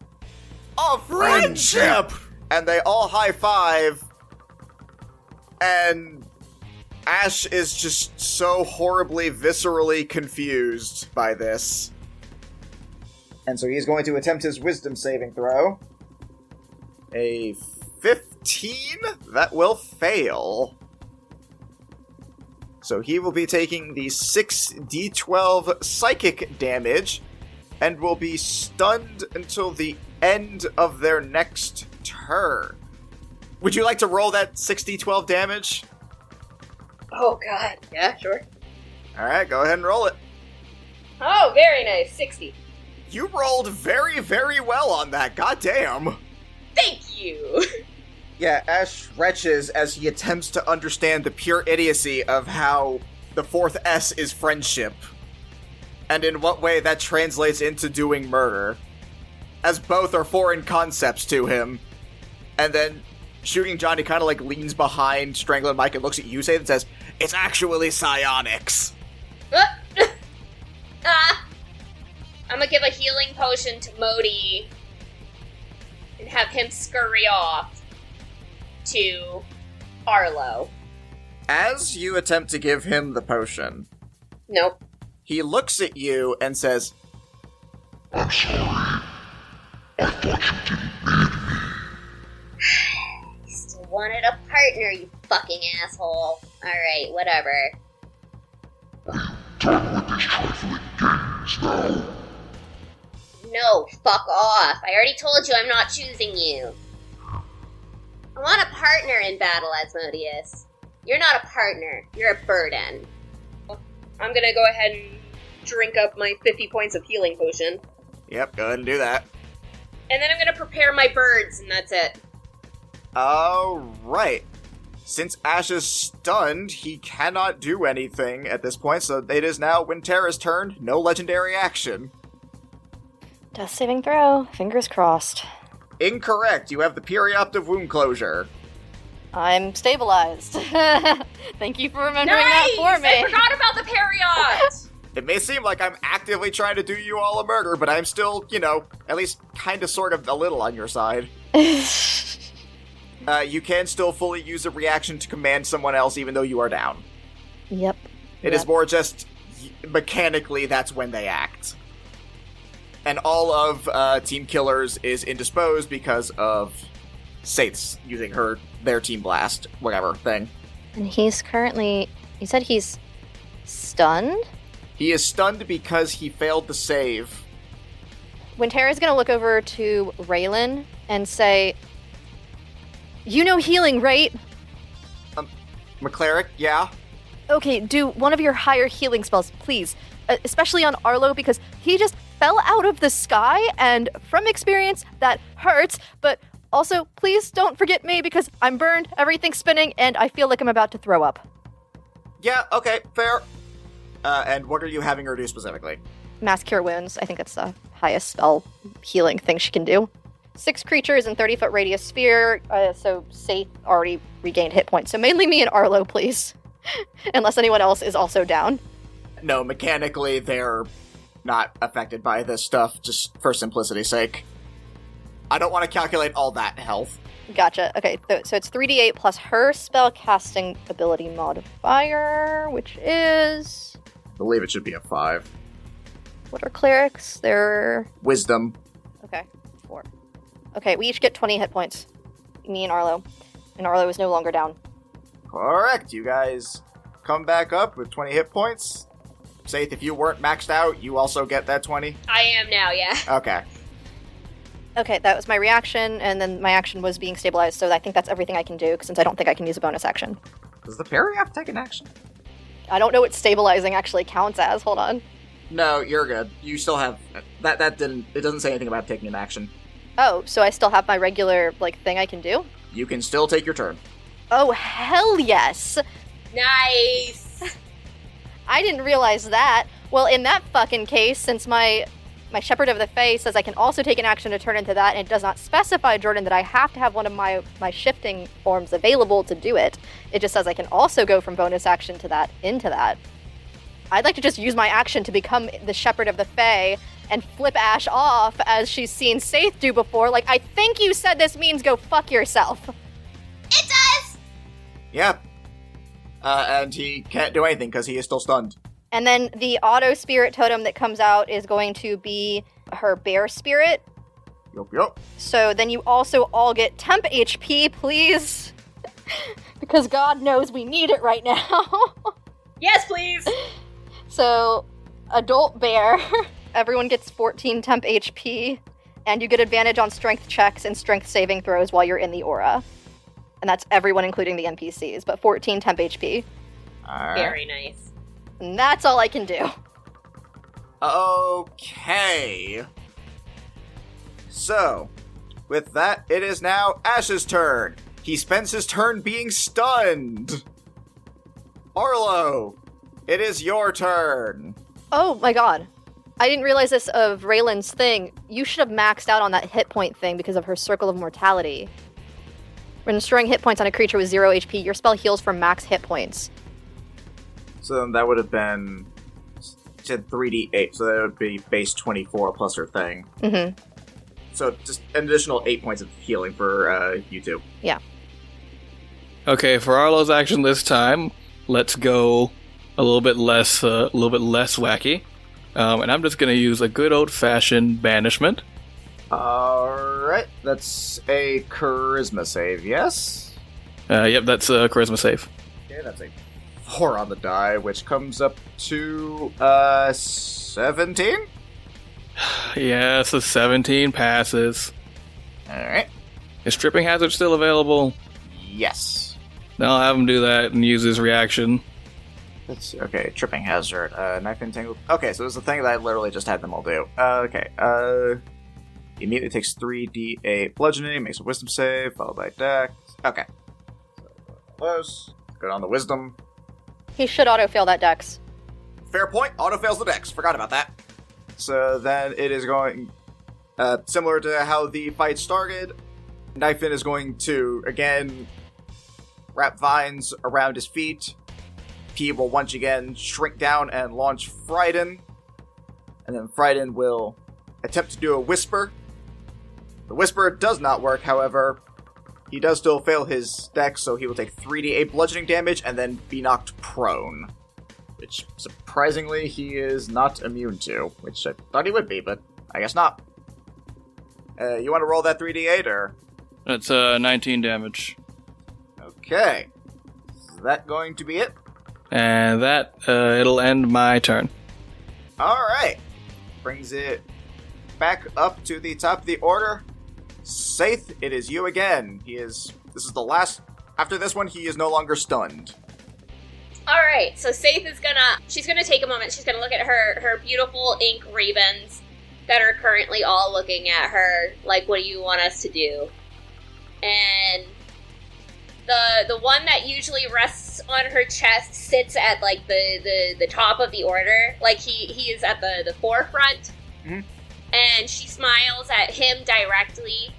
[SPEAKER 1] of friendship!" And they all high five, and Ash is just so horribly, viscerally confused by this. And so he's going to attempt his wisdom saving throw. A 15? That will fail. So he will be taking the 6d12 psychic damage, and will be stunned until the end of their next turn. Would you like to roll that 6d12 damage?
[SPEAKER 2] Oh god, yeah, sure.
[SPEAKER 1] Alright, go ahead and roll it.
[SPEAKER 2] Oh, very nice, 60.
[SPEAKER 1] You rolled very, very well on that, goddamn.
[SPEAKER 2] Thank you!
[SPEAKER 1] Yeah, Ash retches as he attempts to understand the pure idiocy of how the 4th S is friendship, and in what way that translates into doing murder, as both are foreign concepts to him. And then Shooting Johnny kind of like leans behind Strangling Mike and looks at you, and says, "It's actually psionics."
[SPEAKER 2] I'm gonna give a healing potion to Modi and have him scurry off to Arlo.
[SPEAKER 1] As you attempt to give him the potion,
[SPEAKER 2] Nope.
[SPEAKER 1] he looks at you and says,
[SPEAKER 5] "I'm sorry. I thought you didn't need me."
[SPEAKER 2] You still wanted a partner, you fucking asshole. Alright, whatever.
[SPEAKER 5] done with these trifling games now?
[SPEAKER 2] No, fuck off. I already told you I'm not choosing you. I want a partner in battle, Asmodeus. You're not a partner. You're a burden.
[SPEAKER 7] I'm gonna go ahead and drink up my 50 points of healing potion.
[SPEAKER 1] Yep, go ahead and do that.
[SPEAKER 7] And then I'm gonna prepare my birds, and that's it.
[SPEAKER 1] Alright. Since Ash is stunned, he cannot do anything at this point, so it is now Winterra's turn. No legendary action.
[SPEAKER 3] Death saving throw. Fingers crossed.
[SPEAKER 1] Incorrect. You have the perioptive wound closure.
[SPEAKER 3] I'm stabilized. Thank you for remembering that for me.
[SPEAKER 7] I forgot about the period!
[SPEAKER 1] It may seem like I'm actively trying to do you all a murder, but I'm still, at least kind of sort of a little on your side. You can still fully use a reaction to command someone else even though you are down.
[SPEAKER 3] Yep.
[SPEAKER 1] It is more just, mechanically, that's when they act. And all of Team Killers is indisposed because of Saith's using their Team Blast, whatever thing.
[SPEAKER 3] And he's currently... You said he's stunned?
[SPEAKER 1] He is stunned because he failed to save.
[SPEAKER 3] Winterra's gonna look over to Raylan and say, "You know healing, right?"
[SPEAKER 1] McCleric, yeah?
[SPEAKER 3] Okay, do one of your higher healing spells, please. Especially on Arlo, because he just fell out of the sky, and from experience, that hurts, but also, please don't forget me, because I'm burned, everything's spinning, and I feel like I'm about to throw up.
[SPEAKER 1] Yeah, okay, fair. And what are you having her do specifically?
[SPEAKER 3] Mass Cure Wounds. I think that's the highest spell healing thing she can do. 6 creatures in 30-foot radius sphere, so Saith already regained hit points. So mainly me and Arlo, please. Unless anyone else is also down.
[SPEAKER 1] No, mechanically, they're not affected by this stuff, just for simplicity's sake. I don't want to calculate all that health.
[SPEAKER 3] Gotcha. Okay, so it's 3d8 plus her spell casting ability modifier, which is...
[SPEAKER 1] I believe it should be a 5.
[SPEAKER 3] What are clerics? They're...
[SPEAKER 1] Wisdom.
[SPEAKER 3] Okay, 4. Okay, we each get 20 hit points. Me and Arlo. And Arlo is no longer down.
[SPEAKER 1] Correct. You guys come back up with 20 hit points. Saith, if you weren't maxed out, you also get that 20?
[SPEAKER 7] I am now, yeah.
[SPEAKER 1] Okay.
[SPEAKER 3] Okay, that was my reaction, and then my action was being stabilized, so I think that's everything I can do, since I don't think I can use a bonus action.
[SPEAKER 1] Does the parry have to take an action?
[SPEAKER 3] I don't know what stabilizing actually counts as. Hold on.
[SPEAKER 1] No, you're good. You still have... That didn't... It doesn't say anything about taking an action.
[SPEAKER 3] Oh, so I still have my regular, thing I can do?
[SPEAKER 1] You can still take your turn.
[SPEAKER 3] Oh, hell yes!
[SPEAKER 7] Nice!
[SPEAKER 3] I didn't realize that. Well, in that fucking case, since my Shepherd of the Fae says I can also take an action to turn into that, and it does not specify, Jordan, that I have to have one of my shifting forms available to do it. It just says I can also go from bonus action to that into that. I'd like to just use my action to become the Shepherd of the Fae and flip Ash off as she's seen Saith do before. I think you said this means go fuck yourself.
[SPEAKER 2] It does!
[SPEAKER 1] Yep. And he can't do anything because he is still stunned.
[SPEAKER 3] And then the auto spirit totem that comes out is going to be her bear spirit.
[SPEAKER 1] Yup.
[SPEAKER 3] So then you also all get temp HP, please. Because God knows we need it right now.
[SPEAKER 7] Yes, please!
[SPEAKER 3] So, adult bear, everyone gets 14 temp HP, and you get advantage on strength checks and strength saving throws while you're in the aura. And that's everyone, including the NPCs, but 14 temp HP.
[SPEAKER 1] Alright.
[SPEAKER 7] Very nice.
[SPEAKER 3] And that's all I can do.
[SPEAKER 1] Okay. So, with that, it is now Ash's turn. He spends his turn being stunned. Arlo, it is your turn.
[SPEAKER 3] Oh my god. I didn't realize this of Raylan's thing. You should have maxed out on that hit point thing because of her Circle of Mortality. When restoring hit points on a creature with 0 HP, your spell heals for max hit points.
[SPEAKER 1] So then that would have been... said 3d8, so that would be base 24 plus her thing.
[SPEAKER 3] Mm-hmm.
[SPEAKER 1] So just an additional 8 points of healing for you two.
[SPEAKER 3] Yeah.
[SPEAKER 4] Okay, for Arlo's action this time, let's go a little bit less wacky. And I'm just going to use a good old-fashioned banishment.
[SPEAKER 1] Alright, that's a charisma save, yes?
[SPEAKER 4] Yep, that's a charisma save.
[SPEAKER 1] Okay, that's a 4 on the die, which comes up to 17.
[SPEAKER 4] Yes, a 17 passes.
[SPEAKER 1] All right.
[SPEAKER 4] Is tripping hazard still available?
[SPEAKER 1] Yes.
[SPEAKER 4] Then I'll have him do that and use his reaction.
[SPEAKER 1] Let's see. Okay, tripping hazard, knife entangled. Okay, so this is the thing that I literally just had them all do. He immediately takes 3d8 bludgeoning, makes a wisdom save, followed by dex. Okay. So, those. Good on the wisdom.
[SPEAKER 3] He should auto-fail that dex.
[SPEAKER 1] Fair point. Auto fails the dex. Forgot about that. So then it is going, similar to how the fight started, Knifin is going to, again, wrap vines around his feet. He will once again shrink down and launch Frieden. And then Frieden will attempt to do a whisper. The whisper does not work, however. He does still fail his dex, so he will take 3d8 bludgeoning damage and then be knocked prone. Which, surprisingly, he is not immune to. Which I thought he would be, but I guess not. You want to roll that 3d8, or?
[SPEAKER 4] That's 19 damage.
[SPEAKER 1] Okay. Is that going to be it?
[SPEAKER 4] And that, it'll end my turn.
[SPEAKER 1] Alright. Brings it back up to the top of the order. Saith, it is you again. This is the last. After this one, he is no longer stunned.
[SPEAKER 2] Alright, so Saith is she's gonna take a moment, she's gonna look at her beautiful ink ravens that are currently all looking at her, like, what do you want us to do? And the one that usually rests on her chest sits at, like, the top of the order, like, he is at the forefront, and she smiles at him directly,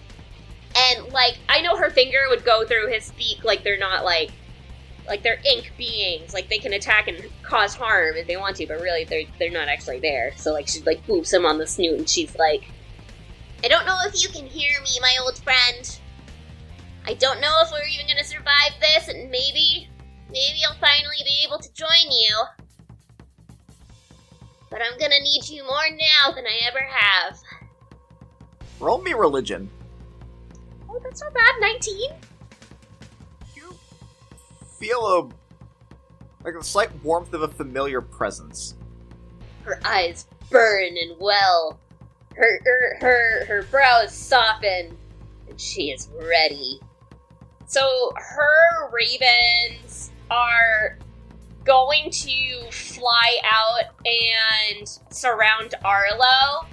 [SPEAKER 2] and, like, I know her finger would go through his beak, like, they're not, like, they're ink beings, like, they can attack and cause harm if they want to, but really, they're not actually there, so, like, she, like, boops him on the snoot, and she's like, I don't know if you can hear me, my old friend. I don't know if we're even gonna survive this, and maybe I'll finally be able to join you. But I'm gonna need you more now than I ever have.
[SPEAKER 1] Roll me religion.
[SPEAKER 2] Oh, that's not bad. 19?
[SPEAKER 1] You feel a slight warmth of a familiar presence.
[SPEAKER 2] Her eyes burn and well. Her brows soften, and she is ready. So her ravens are going to fly out and surround Arlo,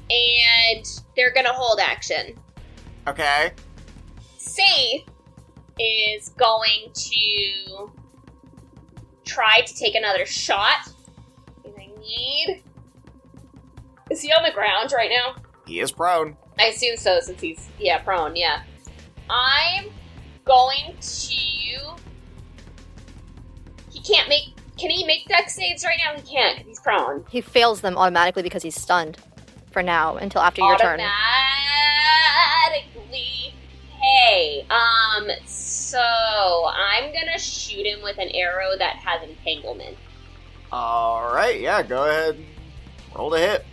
[SPEAKER 2] and they're gonna hold action.
[SPEAKER 1] Okay.
[SPEAKER 2] Saith is going to try to take another shot. And I need... Is he on the ground right now?
[SPEAKER 1] He is prone.
[SPEAKER 2] I assume so, since he's, prone, yeah. I'm going to... Can he make dex saves right now? He can't, because he's prone.
[SPEAKER 3] He fails them automatically because he's stunned. For now, until after your turn.
[SPEAKER 2] Automatically. Hey, so I'm gonna shoot him with an arrow that has entanglement.
[SPEAKER 1] Alright, yeah, go ahead and roll to hit.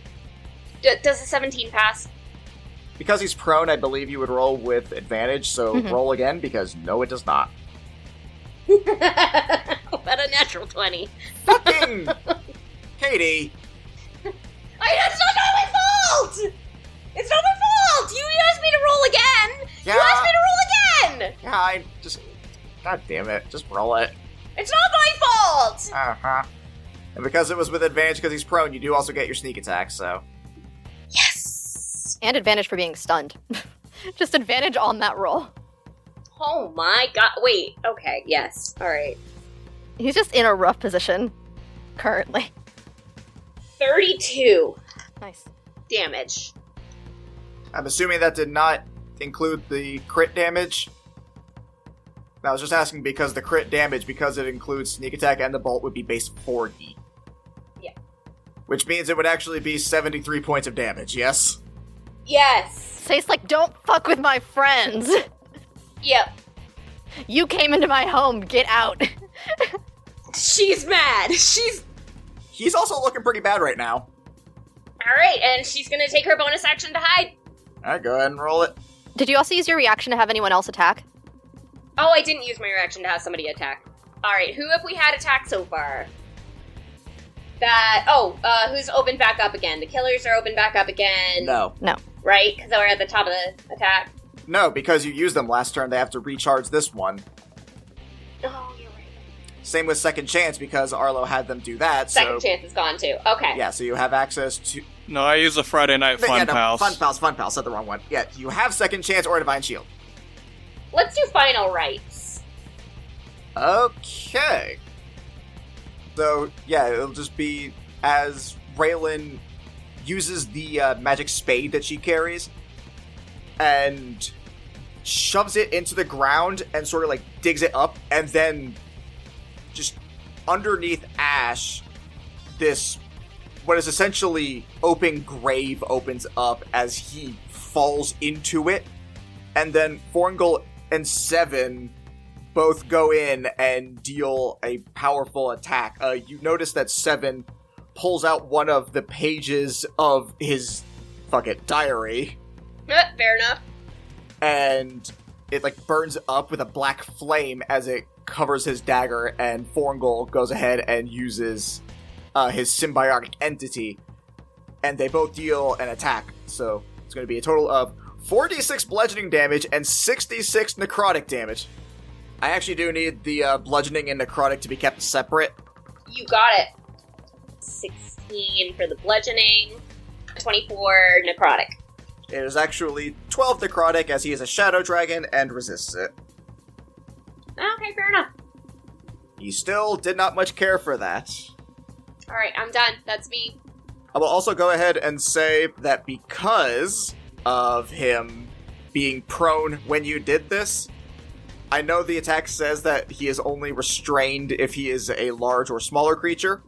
[SPEAKER 2] Does a 17 pass?
[SPEAKER 1] Because he's prone, I believe you would roll with advantage, so roll again, because no, it does not.
[SPEAKER 2] What a natural 20.
[SPEAKER 1] Fucking Katie!
[SPEAKER 2] It's not my fault! It's not my fault! You asked me to roll again!
[SPEAKER 1] Yeah.
[SPEAKER 2] You asked me to roll again!
[SPEAKER 1] Yeah, God damn it, just roll it.
[SPEAKER 2] It's not my fault!
[SPEAKER 1] Uh-huh. And because it was with advantage because he's prone, you do also get your sneak attack, so...
[SPEAKER 2] Yes!
[SPEAKER 3] And advantage for being stunned. Just advantage on that roll.
[SPEAKER 2] Oh my god, wait, okay, yes, alright.
[SPEAKER 3] He's just in a rough position, currently.
[SPEAKER 2] 32
[SPEAKER 3] Nice.
[SPEAKER 2] damage.
[SPEAKER 1] I'm assuming that did not include the crit damage. I was just asking because the crit damage, because it includes sneak attack and the bolt, would be base 40.
[SPEAKER 2] Yeah.
[SPEAKER 1] Which means it would actually be 73 points of damage, yes?
[SPEAKER 2] Yes!
[SPEAKER 3] Saith's like, don't fuck with my friends!
[SPEAKER 2] Yep.
[SPEAKER 3] You came into my home, get out!
[SPEAKER 2] She's mad!
[SPEAKER 1] He's also looking pretty bad right now.
[SPEAKER 2] Alright, and she's gonna take her bonus action to hide.
[SPEAKER 1] Alright, go ahead and roll it.
[SPEAKER 3] Did you also use your reaction to have anyone else attack?
[SPEAKER 2] Oh, I didn't use my reaction to have somebody attack. Alright, who have we had attack so far? Who's opened back up again? The killers are opened back up again.
[SPEAKER 1] No.
[SPEAKER 2] Right? Because we're at the top of the attack.
[SPEAKER 1] No, because you used them last turn, they have to recharge this one.
[SPEAKER 2] Oh, you're right.
[SPEAKER 1] Same with Second Chance, because Arlo had them do that,
[SPEAKER 2] Second Chance is gone too. Okay.
[SPEAKER 1] Yeah, so you have access to...
[SPEAKER 4] No, I use the Friday Night Fun Pals.
[SPEAKER 1] Fun Pals, said the wrong one. Yeah, you have Second Chance or Divine Shield.
[SPEAKER 2] Let's do Final Rites.
[SPEAKER 1] Okay. So, yeah, it'll just be as Raylan uses the magic spade that she carries and shoves it into the ground and sort of like digs it up, and then just underneath Ash, this what is essentially open grave opens up as he falls into it, and then Forngul and Seven both go in and deal a powerful attack. You notice that Seven pulls out one of the pages of his diary,
[SPEAKER 2] Fair enough.
[SPEAKER 1] and it burns up with a black flame as it covers his dagger, and Forngul goes ahead and uses his symbiotic entity, and they both deal an attack. So it's going to be a total of 4d6 bludgeoning damage and 66 necrotic damage. I actually do need the bludgeoning and necrotic to be kept separate.
[SPEAKER 2] You got it. 16 for the bludgeoning, 24 necrotic.
[SPEAKER 1] It is actually 12 necrotic, as he is a shadow dragon and resists it.
[SPEAKER 2] Okay, fair enough.
[SPEAKER 1] He still did not much care for that.
[SPEAKER 2] Alright, I'm done. That's me.
[SPEAKER 1] I will also go ahead and say that because of him being prone when you did this, I know the attack says that he is only restrained if he is a large or smaller creature,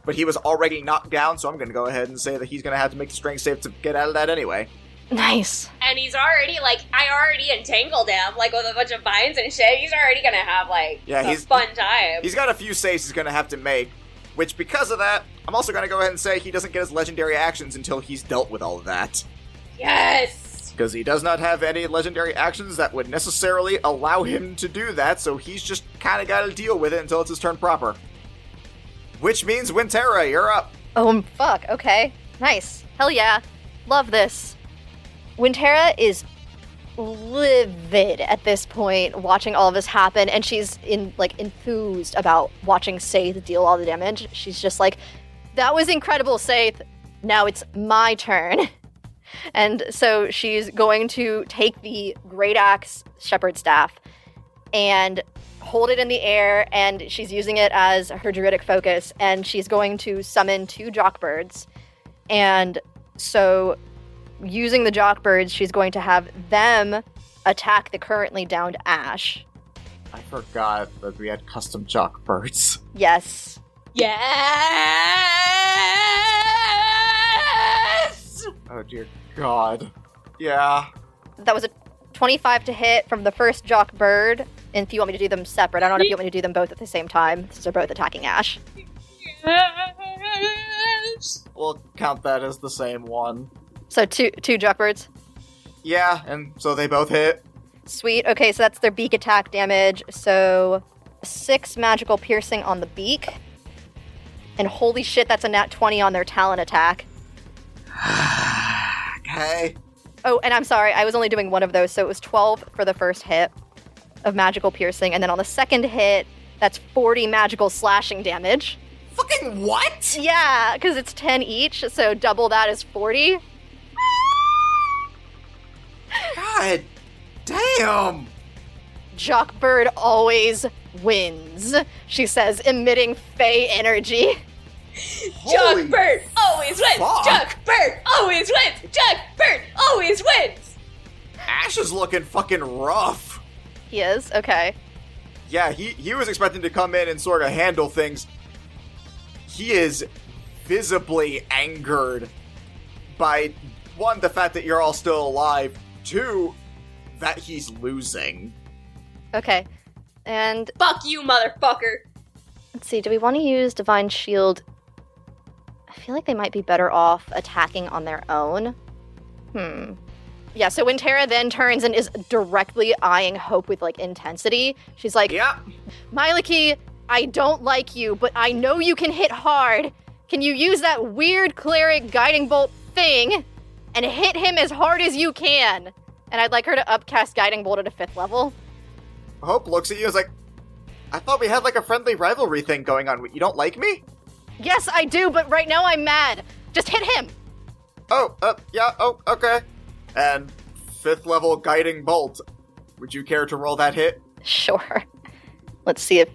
[SPEAKER 1] but he was already knocked down, so I'm going to go ahead and say that he's going to have to make the strength save to get out of that anyway.
[SPEAKER 3] Nice.
[SPEAKER 2] And he's already, I already entangled him, with a bunch of vines and shit. He's already gonna have, a fun time.
[SPEAKER 1] He's got a few saves he's going to have to make, which, because of that, I'm also going to go ahead and say he doesn't get his legendary actions until he's dealt with all of that.
[SPEAKER 2] Yes!
[SPEAKER 1] Because he does not have any legendary actions that would necessarily allow him to do that, so he's just kind of got to deal with it until it's his turn proper. Which means, Winterra, you're up.
[SPEAKER 3] Oh, fuck. Okay. Nice. Hell yeah. Love this. Winterra is livid at this point, watching all of this happen, and she's enthused about watching Saith deal all the damage. She's just like, that was incredible, Saith. Now it's my turn. And so she's going to take the Great Axe Shepherd Staff and hold it in the air, and she's using it as her druidic focus, and she's going to summon 2 Jockbirds. And so, using the Jockbirds, she's going to have them attack the currently downed Ash.
[SPEAKER 1] I forgot that we had custom Jockbirds.
[SPEAKER 3] Yes.
[SPEAKER 2] Yes!
[SPEAKER 1] Oh dear God. Yeah.
[SPEAKER 3] That was a 25 to hit from the first Jockbird. And if you want me to do them separate, I don't know if you want me to do them both at the same time, since they're both attacking Ash.
[SPEAKER 2] Yes!
[SPEAKER 1] We'll count that as the same one.
[SPEAKER 3] So two Jockbirds?
[SPEAKER 1] Yeah, and so they both hit.
[SPEAKER 3] Sweet. Okay, so that's their beak attack damage. So 6 magical piercing on the beak. And holy shit, that's a nat 20 on their talon attack.
[SPEAKER 1] Okay.
[SPEAKER 3] Oh, and I'm sorry, I was only doing one of those, so it was 12 for the first hit of magical piercing, and then on the second hit, that's 40 magical slashing damage.
[SPEAKER 1] Fucking what?
[SPEAKER 3] Yeah, because it's 10 each, so double that is 40.
[SPEAKER 1] God damn!
[SPEAKER 3] Jockbird always wins, she says, emitting fey energy.
[SPEAKER 1] Holy
[SPEAKER 2] Jockbird always wins!
[SPEAKER 1] fuck.
[SPEAKER 2] Jockbird always wins! Jockbird always wins!
[SPEAKER 1] Ash is looking fucking rough.
[SPEAKER 3] He is? Okay.
[SPEAKER 1] Yeah, he was expecting to come in and sort of handle things. He is visibly angered by, 1, the fact that you're all still alive, 2, that he's losing.
[SPEAKER 3] Okay. And
[SPEAKER 2] Fuck you, motherfucker!
[SPEAKER 3] let's see, do we want to use Divine Shield? I feel like they might be better off attacking on their own. Yeah, so when Tara then turns and is directly eyeing Hope with, intensity, she's like,
[SPEAKER 1] Yeah.
[SPEAKER 3] Myliki, I don't like you, but I know you can hit hard. Can you use that weird cleric guiding bolt thing and hit him as hard as you can? And I'd like her to upcast guiding bolt at a 5th level.
[SPEAKER 1] Hope looks at you and is like, I thought we had like a friendly rivalry thing going on. You don't like me?
[SPEAKER 3] Yes, I do, but right now I'm mad. Just hit him.
[SPEAKER 1] Yeah, okay. And 5th level guiding bolt. Would you care to roll that hit?
[SPEAKER 3] Sure. Let's see if...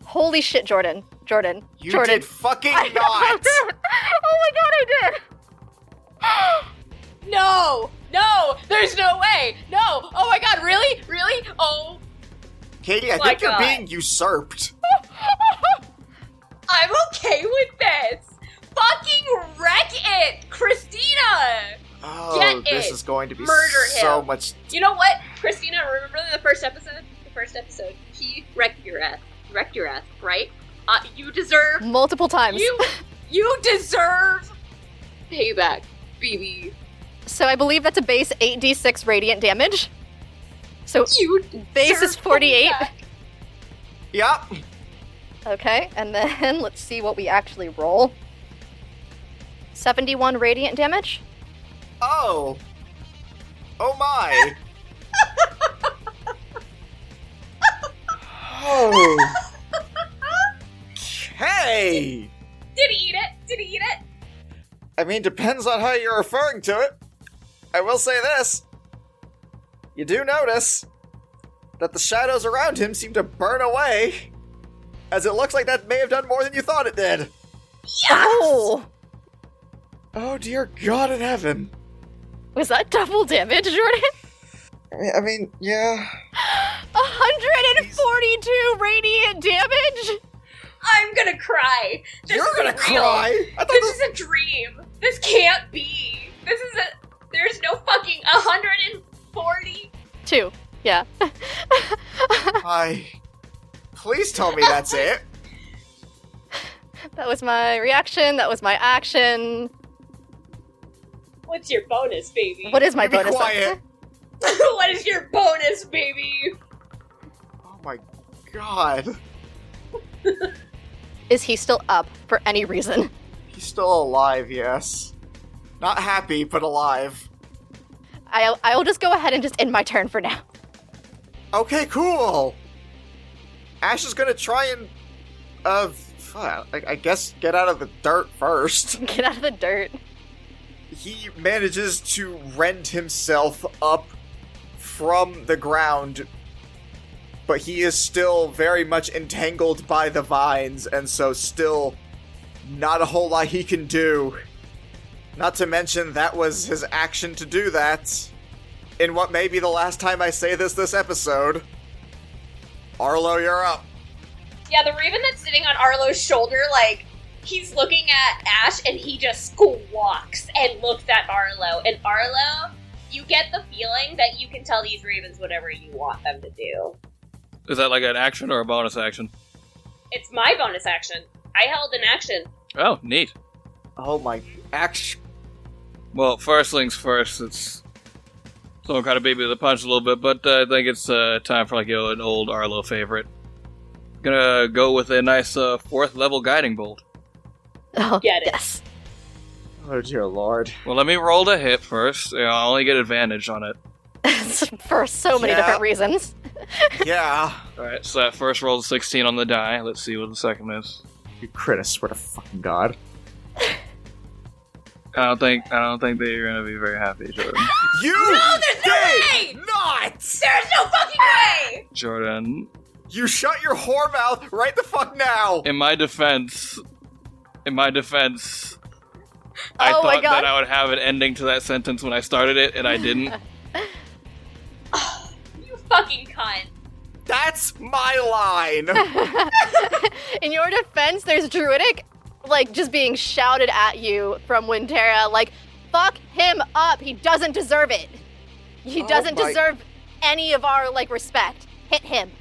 [SPEAKER 3] Holy shit, Jordan. Jordan.
[SPEAKER 1] You
[SPEAKER 3] Jordan.
[SPEAKER 1] did fucking
[SPEAKER 3] I
[SPEAKER 1] not!
[SPEAKER 3] Oh my god, I did!
[SPEAKER 7] No! No! There's no way! No! Oh my god, really? Really? Oh.
[SPEAKER 1] Katie, I
[SPEAKER 7] My
[SPEAKER 1] think you're
[SPEAKER 7] God.
[SPEAKER 1] being usurped.
[SPEAKER 7] I'm okay with this! Fucking wreck it! Christina!
[SPEAKER 1] Oh,
[SPEAKER 7] Get
[SPEAKER 1] this
[SPEAKER 7] it.
[SPEAKER 1] is going to be
[SPEAKER 7] Murder
[SPEAKER 1] so
[SPEAKER 7] him.
[SPEAKER 1] much...
[SPEAKER 7] You know what? Christina, remember the first episode? The first episode. He wrecked your ass. Wrecked your ass, right? You deserve...
[SPEAKER 3] Multiple times.
[SPEAKER 7] You deserve payback, baby.
[SPEAKER 3] So I believe that's a base 8d6 radiant damage. So
[SPEAKER 7] You
[SPEAKER 3] base
[SPEAKER 7] deserve
[SPEAKER 3] is 48.
[SPEAKER 7] payback.
[SPEAKER 1] Yup.
[SPEAKER 3] Okay, and then let's see what we actually roll. 71 radiant damage.
[SPEAKER 1] Oh. Oh my. Oh. Okay.
[SPEAKER 7] Did he eat it? Did he eat it?
[SPEAKER 1] I mean, depends on how you're referring to it. I will say this. You do notice that the shadows around him seem to burn away, as it looks like that may have done more than you thought it did.
[SPEAKER 3] Oh!
[SPEAKER 1] Oh dear God in heaven.
[SPEAKER 3] Was that double damage, Jordan?
[SPEAKER 1] I mean, yeah.
[SPEAKER 3] 142 radiant damage?
[SPEAKER 7] I'm gonna cry. This
[SPEAKER 1] You're
[SPEAKER 7] isn't
[SPEAKER 1] gonna
[SPEAKER 7] real.
[SPEAKER 1] cry? I thought
[SPEAKER 7] This
[SPEAKER 1] this...
[SPEAKER 7] is a dream. This can't be. This is a... There's no fucking 140.
[SPEAKER 3] 2, yeah.
[SPEAKER 1] Please tell me that's it.
[SPEAKER 3] That was my reaction, that was my action.
[SPEAKER 7] What's your bonus, baby?
[SPEAKER 3] What is my
[SPEAKER 1] You be
[SPEAKER 3] bonus?
[SPEAKER 1] quiet.
[SPEAKER 7] What is your bonus, baby?
[SPEAKER 1] Oh my God.
[SPEAKER 3] Is he still up for any reason?
[SPEAKER 1] He's still alive, yes. Not happy, but alive.
[SPEAKER 3] I'll just go ahead and just end my turn for now.
[SPEAKER 1] Okay, cool. Ash is gonna try and, I guess get out of the dirt first.
[SPEAKER 3] Get out of the dirt.
[SPEAKER 1] He manages to rend himself up from the ground, but he is still very much entangled by the vines, and so still not a whole lot he can do. Not to mention that was his action to do that. In what may be the last time I say this episode. Arlo, you're up.
[SPEAKER 7] Yeah, the raven that's sitting on Arlo's shoulder, like, he's looking at Ash and he just squawks and looks at Arlo. And Arlo, you get the feeling that you can tell these ravens whatever you want them to do.
[SPEAKER 4] Is that like an action or a bonus action?
[SPEAKER 7] It's my bonus action. I held an action.
[SPEAKER 4] Oh, neat.
[SPEAKER 1] Oh my...
[SPEAKER 4] Well, first things first, it's... Someone kind of beat me to the punch a little bit, but I think it's time for, like, an old Arlo favorite. Gonna go with a nice 4th level guiding bolt.
[SPEAKER 3] Oh,
[SPEAKER 7] Get it.
[SPEAKER 3] yes.
[SPEAKER 1] Oh dear lord.
[SPEAKER 4] Well, let me roll the hit first. I'll only get advantage on it.
[SPEAKER 3] For so many
[SPEAKER 1] Yeah.
[SPEAKER 3] different reasons.
[SPEAKER 1] Yeah.
[SPEAKER 4] Alright, so that first roll is 16 on the die. Let's see what the second is.
[SPEAKER 1] You crit, I swear to fucking God.
[SPEAKER 4] I don't think that you're gonna be very happy, Jordan.
[SPEAKER 1] You
[SPEAKER 7] No, there's no way!
[SPEAKER 1] did not!
[SPEAKER 7] There's no fucking way!
[SPEAKER 4] Jordan,
[SPEAKER 1] You shut your whore mouth right the fuck now!
[SPEAKER 4] in my defense, I
[SPEAKER 3] Oh my
[SPEAKER 4] thought
[SPEAKER 3] God.
[SPEAKER 4] that I would have an ending to that sentence when I started it, and I didn't.
[SPEAKER 7] You fucking cunt.
[SPEAKER 1] That's my line!
[SPEAKER 3] In your defense, there's Druidic, like, just being shouted at you from Wintera, like, fuck him up, he doesn't deserve it. He
[SPEAKER 1] Oh
[SPEAKER 3] doesn't
[SPEAKER 1] my-
[SPEAKER 3] deserve any of our, like, respect. Hit him.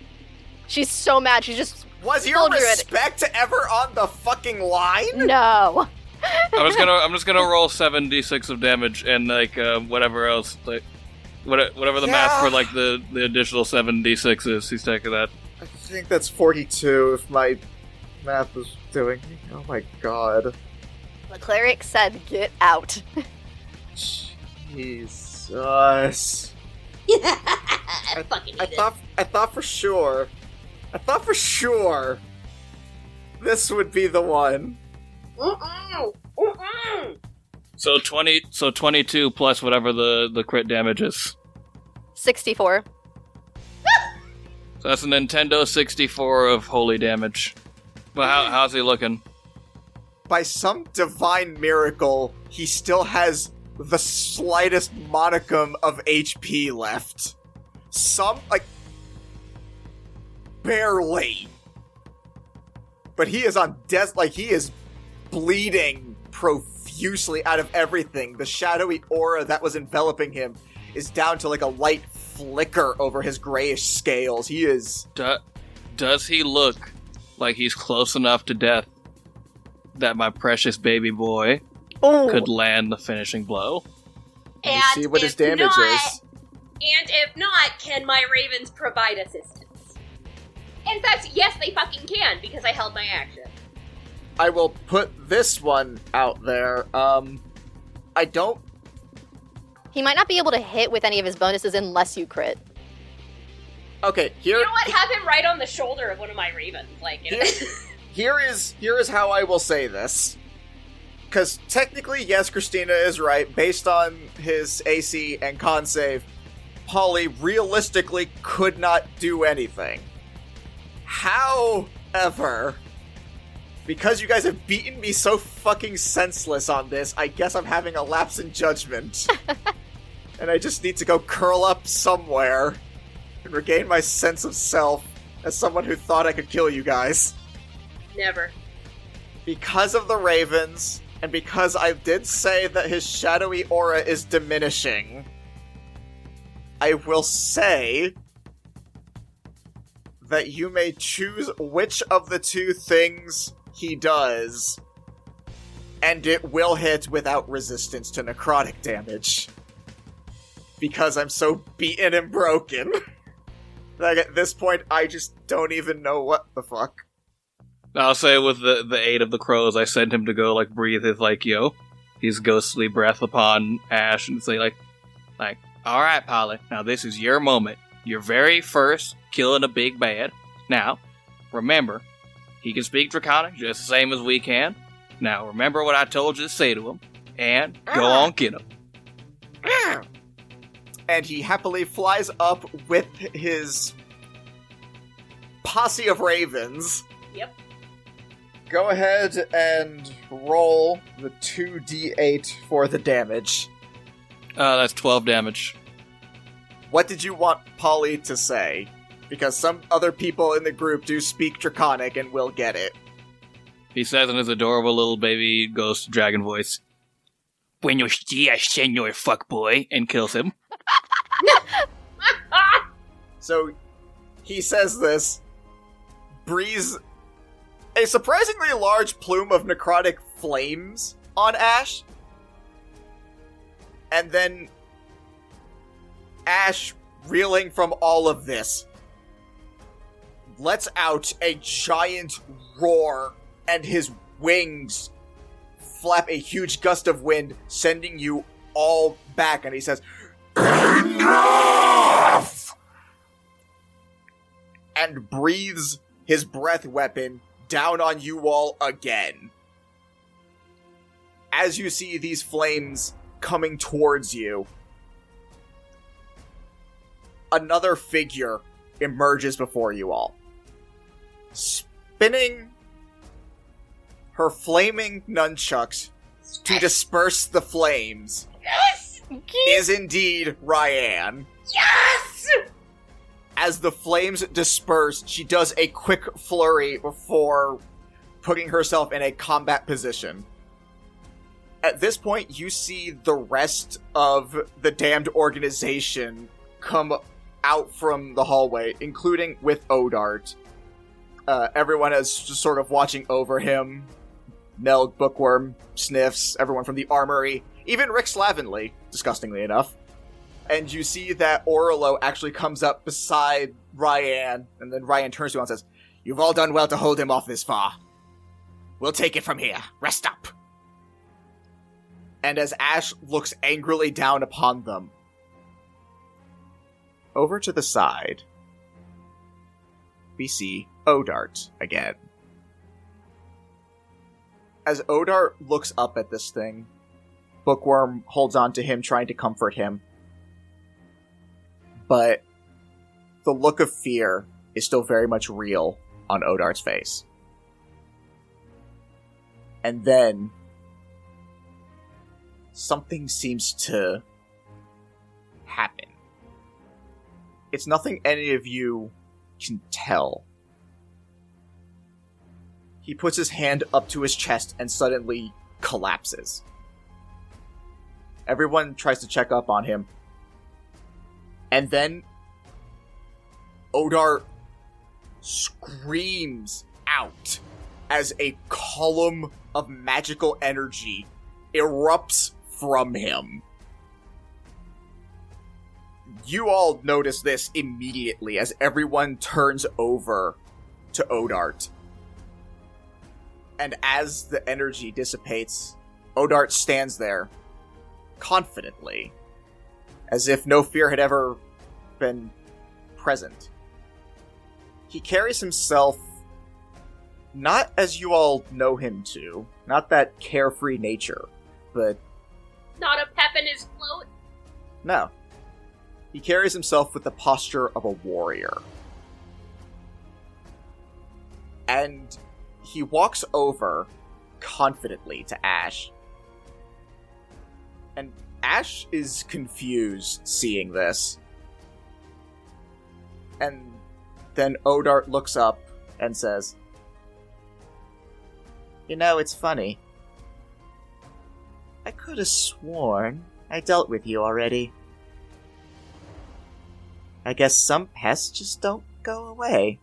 [SPEAKER 3] She's so mad, she just...
[SPEAKER 1] Was your
[SPEAKER 3] full Druidic.
[SPEAKER 1] respect ever on the fucking line?
[SPEAKER 3] No.
[SPEAKER 4] I'm just gonna roll 7d6 of damage and like whatever else, like whatever the math
[SPEAKER 1] Yeah.
[SPEAKER 4] for like the additional 7d6 is. He's taking that.
[SPEAKER 1] I think that's 42 if my math is doing. Oh my god.
[SPEAKER 3] The cleric said, "Get out."
[SPEAKER 1] Jesus.
[SPEAKER 7] I fucking hate it.
[SPEAKER 1] I thought for sure this would be the one.
[SPEAKER 4] So 22 plus whatever the crit damage is.
[SPEAKER 3] 64.
[SPEAKER 4] So that's a Nintendo 64 of holy damage. But how's he looking?
[SPEAKER 1] By some divine miracle, he still has the slightest modicum of HP left. Barely. But he is on he is bleeding profusely out of everything. The shadowy aura that was enveloping him is down to a light flicker over his grayish scales. He is...
[SPEAKER 4] Does he look like he's close enough to death that my precious baby boy could land the finishing blow?
[SPEAKER 1] Let me see what his damage is.
[SPEAKER 7] And if not, can my ravens provide assistance? In fact, yes, they fucking can, because I held my action.
[SPEAKER 1] I will put this one out there. I don't...
[SPEAKER 3] He might not be able to hit with any of his bonuses unless you crit.
[SPEAKER 1] Okay, here...
[SPEAKER 7] You know what? Have him right on the shoulder of one of my ravens.
[SPEAKER 1] Here is how I will say this. Because technically, yes, Christina is right. Based on his AC and con save, Polly realistically could not do anything. However, because you guys have beaten me so fucking senseless on this, I guess I'm having a lapse in judgment. And I just need to go curl up somewhere and regain my sense of self as someone who thought I could kill you guys.
[SPEAKER 7] Never.
[SPEAKER 1] Because of the ravens, and because I did say that his shadowy aura is diminishing, I will say that you may choose which of the two things he does, and it will hit without resistance to necrotic damage. Because I'm so beaten and broken. At this point, I just don't even know what the fuck.
[SPEAKER 4] I'll say with the aid of the crows, I sent him to go, breathe his ghostly breath upon Ash and say, alright, Polly, now this is your moment. Your very first killing a big bad. Now, remember, he can speak Draconic just the same as we can. Now, remember what I told you to say to him, and go on, get him.
[SPEAKER 1] And he happily flies up with his posse of ravens.
[SPEAKER 7] Yep.
[SPEAKER 1] Go ahead and roll the 2d8 for the damage.
[SPEAKER 4] That's 12 damage.
[SPEAKER 1] What did you want Polly to say? Because some other people in the group do speak Draconic and will get it.
[SPEAKER 4] He says in his adorable little baby ghost dragon voice, "Buenos dias, senor fuckboy," and kills him.
[SPEAKER 1] So, he says this, breathes a surprisingly large plume of necrotic flames on Ash, and then Ash, reeling from all of this, lets out a giant roar, and his wings flap a huge gust of wind, sending you all back, and he says, "Enough!" and breathes his breath weapon down on you all again. As you see these flames coming towards you, another figure emerges before you all. Spinning her flaming nunchucks to disperse the flames is indeed Ryan.
[SPEAKER 7] Yes!
[SPEAKER 1] As the flames disperse, she does a quick flurry before putting herself in a combat position. At this point, you see the rest of the damned organization come out from the hallway, including with Odart. Everyone is just sort of watching over him. Nelg, Bookworm, Sniffs, everyone from the armory, even Rick Slavenly, disgustingly enough. And you see that Orlo actually comes up beside Ryan, and then Ryan turns to him and says, "You've all done well to hold him off this far. We'll take it from here. Rest up." And as Ash looks angrily down upon them, over to the side, we see Odart again. As Odart looks up at this thing, Bookworm holds on to him, trying to comfort him. But the look of fear is still very much real on Odart's face. And then something seems to happen. It's nothing any of you can tell. He puts his hand up to his chest and suddenly collapses. Everyone tries to check up on him. And then Odart screams out as a column of magical energy erupts from him. You all notice this immediately as everyone turns over to Odart. And as the energy dissipates, Odart stands there, confidently, as if no fear had ever been present. He carries himself not as you all know him to, not that carefree nature, but...
[SPEAKER 7] Not a pep in his float?
[SPEAKER 1] No. He carries himself with the posture of a warrior. And he walks over confidently to Ash. And Ash is confused seeing this. And then Odart looks up and says, "You know, it's funny. I could have sworn I dealt with you already. I guess some pests just don't go away."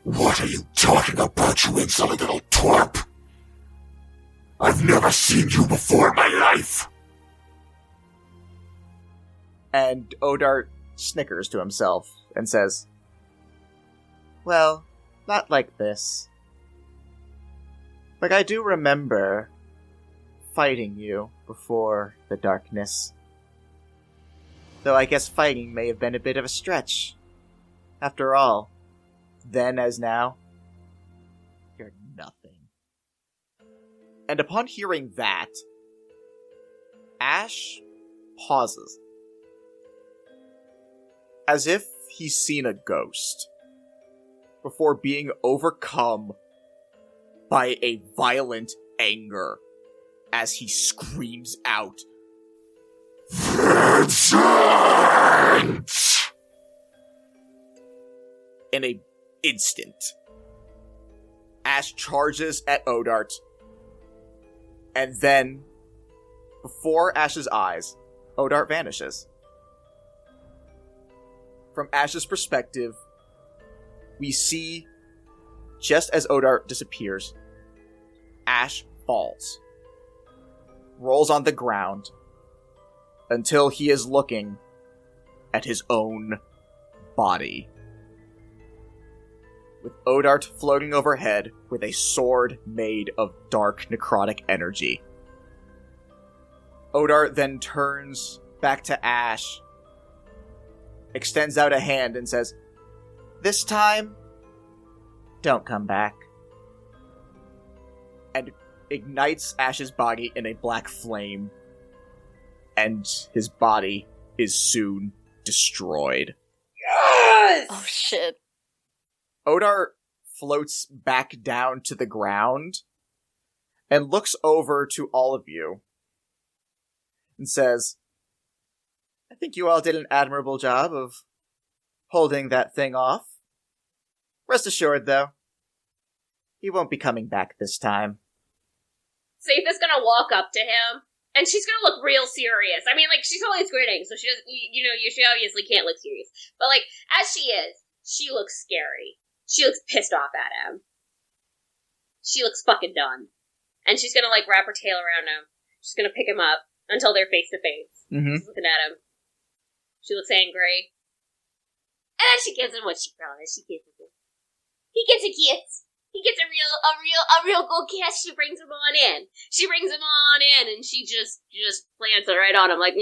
[SPEAKER 5] What are you talking about, you insolent little twerp? I've never seen you before in my life!
[SPEAKER 1] And Odart snickers to himself and says, "Well, not like this. But I do remember fighting you before the darkness. Though I guess fighting may have been a bit of a stretch. After all, then as now, you're nothing." And upon hearing that, Ash pauses, as if he's seen a ghost, before being overcome by a violent anger as he screams out,
[SPEAKER 5] Vincent!
[SPEAKER 1] In an instant, Ash charges at Odart, and then, before Ash's eyes, Odart vanishes. From Ash's perspective, we see, just as Odart disappears, Ash falls, rolls on the ground, until he is looking at his own body, with Odart floating overhead with a sword made of dark necrotic energy. Odart then turns back to Ash, extends out a hand and says, "This time, don't come back," and ignites Ash's body in a black flame, and his body is soon destroyed.
[SPEAKER 7] Yes!
[SPEAKER 3] Oh shit.
[SPEAKER 1] Odart floats back down to the ground and looks over to all of you and says, "I think you all did an admirable job of holding that thing off. Rest assured, though, he won't be coming back this time."
[SPEAKER 7] Safe is gonna walk up to him, and she's gonna look real serious. I mean, like, she's always grinning, so she doesn't, she obviously can't look serious. But, like, as she is, she looks scary. She looks pissed off at him. She looks fucking done. And she's gonna, like, wrap her tail around him. She's gonna pick him up,
[SPEAKER 2] until they're face to face.
[SPEAKER 1] Mm-hmm.
[SPEAKER 2] She's looking at him. She looks angry. And then she gives him what she promised. She kisses him. He gets a kiss. He gets a real good kiss. She brings him on in. She brings him on in, and she just plants it right on him, like.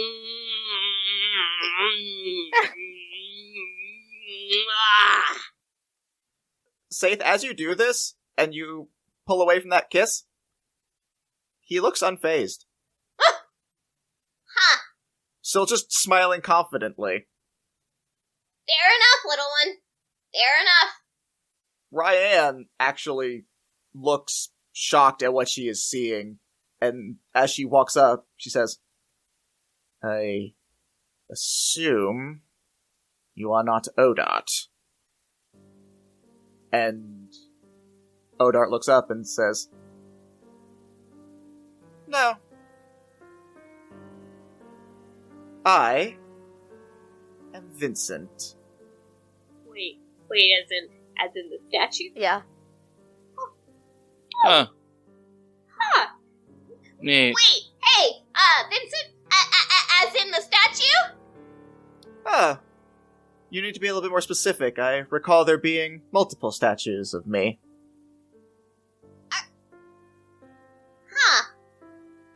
[SPEAKER 1] Saith, as you do this, and you pull away from that kiss, he looks unfazed.
[SPEAKER 2] Huh.
[SPEAKER 1] Still just smiling confidently.
[SPEAKER 2] Fair enough, little one. Fair enough.
[SPEAKER 1] Ryan actually looks shocked at what she is seeing, and as she walks up, she says, I assume you are not Odart. And Odart looks up and says, No. I am Vincent.
[SPEAKER 2] Wait, as in the statue?
[SPEAKER 3] Yeah.
[SPEAKER 4] Huh.
[SPEAKER 2] Huh.
[SPEAKER 4] Neat.
[SPEAKER 2] Wait, hey, Vincent, as in the statue?
[SPEAKER 1] Ah, you need to be a little bit more specific. I recall there being multiple statues of me.
[SPEAKER 2] Huh.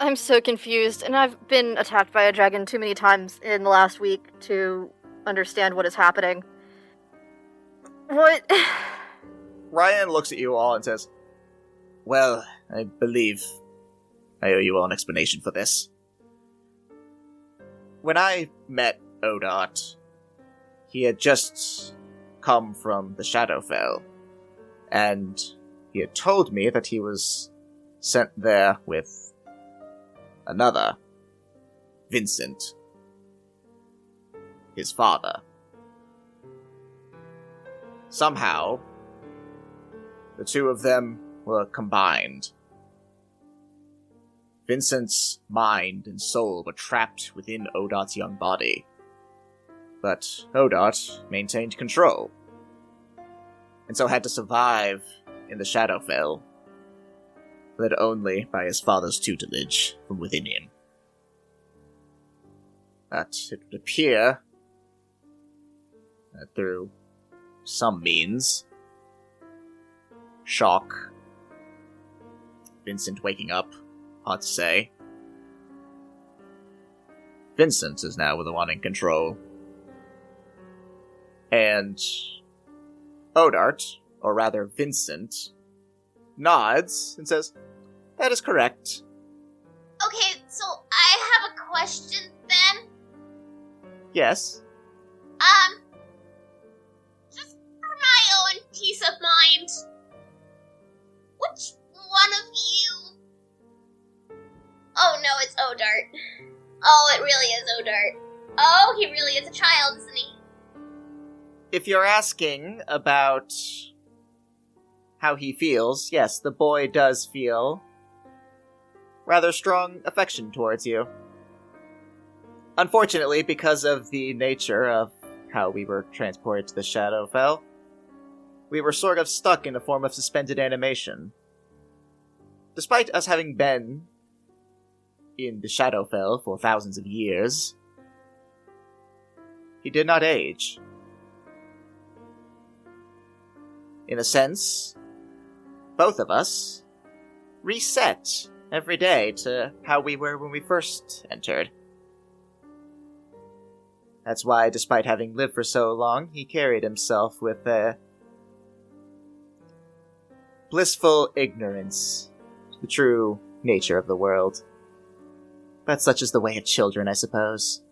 [SPEAKER 3] I'm so confused, and I've been attacked by a dragon too many times in the last week to understand what is happening. What?
[SPEAKER 1] Ryan looks at you all and says, Well, I believe I owe you all an explanation for this. When I met Odart, he had just come from the Shadowfell, and he had told me that he was sent there with another, Vincent, his father. Somehow, the two of them were combined. Vincent's mind and soul were trapped within Odart's young body, but Odart maintained control, and so had to survive in the Shadowfell, led only by his father's tutelage from within him. But it would appear that through some means, shock, Vincent waking up, hard to say, Vincent is now the one in control. And Odart, or rather Vincent, nods and says, That is correct.
[SPEAKER 2] Okay, so I have a question then.
[SPEAKER 1] Yes?
[SPEAKER 2] Just for my own peace of mind, which one of you... Oh no, it's Odart. Oh, it really is Odart. Oh, he really is a child, isn't he?
[SPEAKER 1] If you're asking about how he feels, yes, the boy does feel rather strong affection towards you. Unfortunately, because of the nature of how we were transported to the Shadowfell, we were sort of stuck in a form of suspended animation. Despite us having been in the Shadowfell for thousands of years, he did not age. In a sense, both of us reset every day to how we were when we first entered. That's why, despite having lived for so long, he carried himself with a blissful ignorance to the true nature of the world. But such is the way of children, I suppose.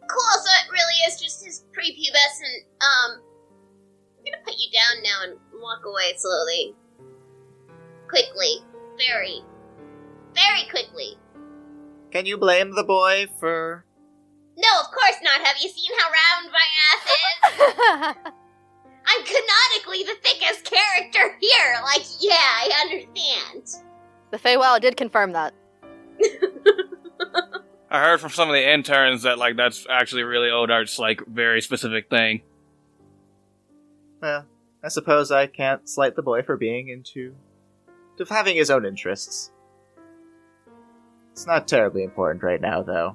[SPEAKER 2] Cool, so it really is just his prepubescent, I'm gonna put you down now and walk away slowly. Quickly. Very, very quickly.
[SPEAKER 1] Can you blame the boy for...
[SPEAKER 2] No, of course not. Have you seen how round my ass is? I'm canonically the thickest character here. Like, yeah, I understand.
[SPEAKER 3] The Feywild did confirm that.
[SPEAKER 4] I heard from some of the interns that, like, that's actually really Odart's, like, very specific thing.
[SPEAKER 1] Well, I suppose I can't slight the boy for being into... of having his own interests. It's not terribly important right now, though.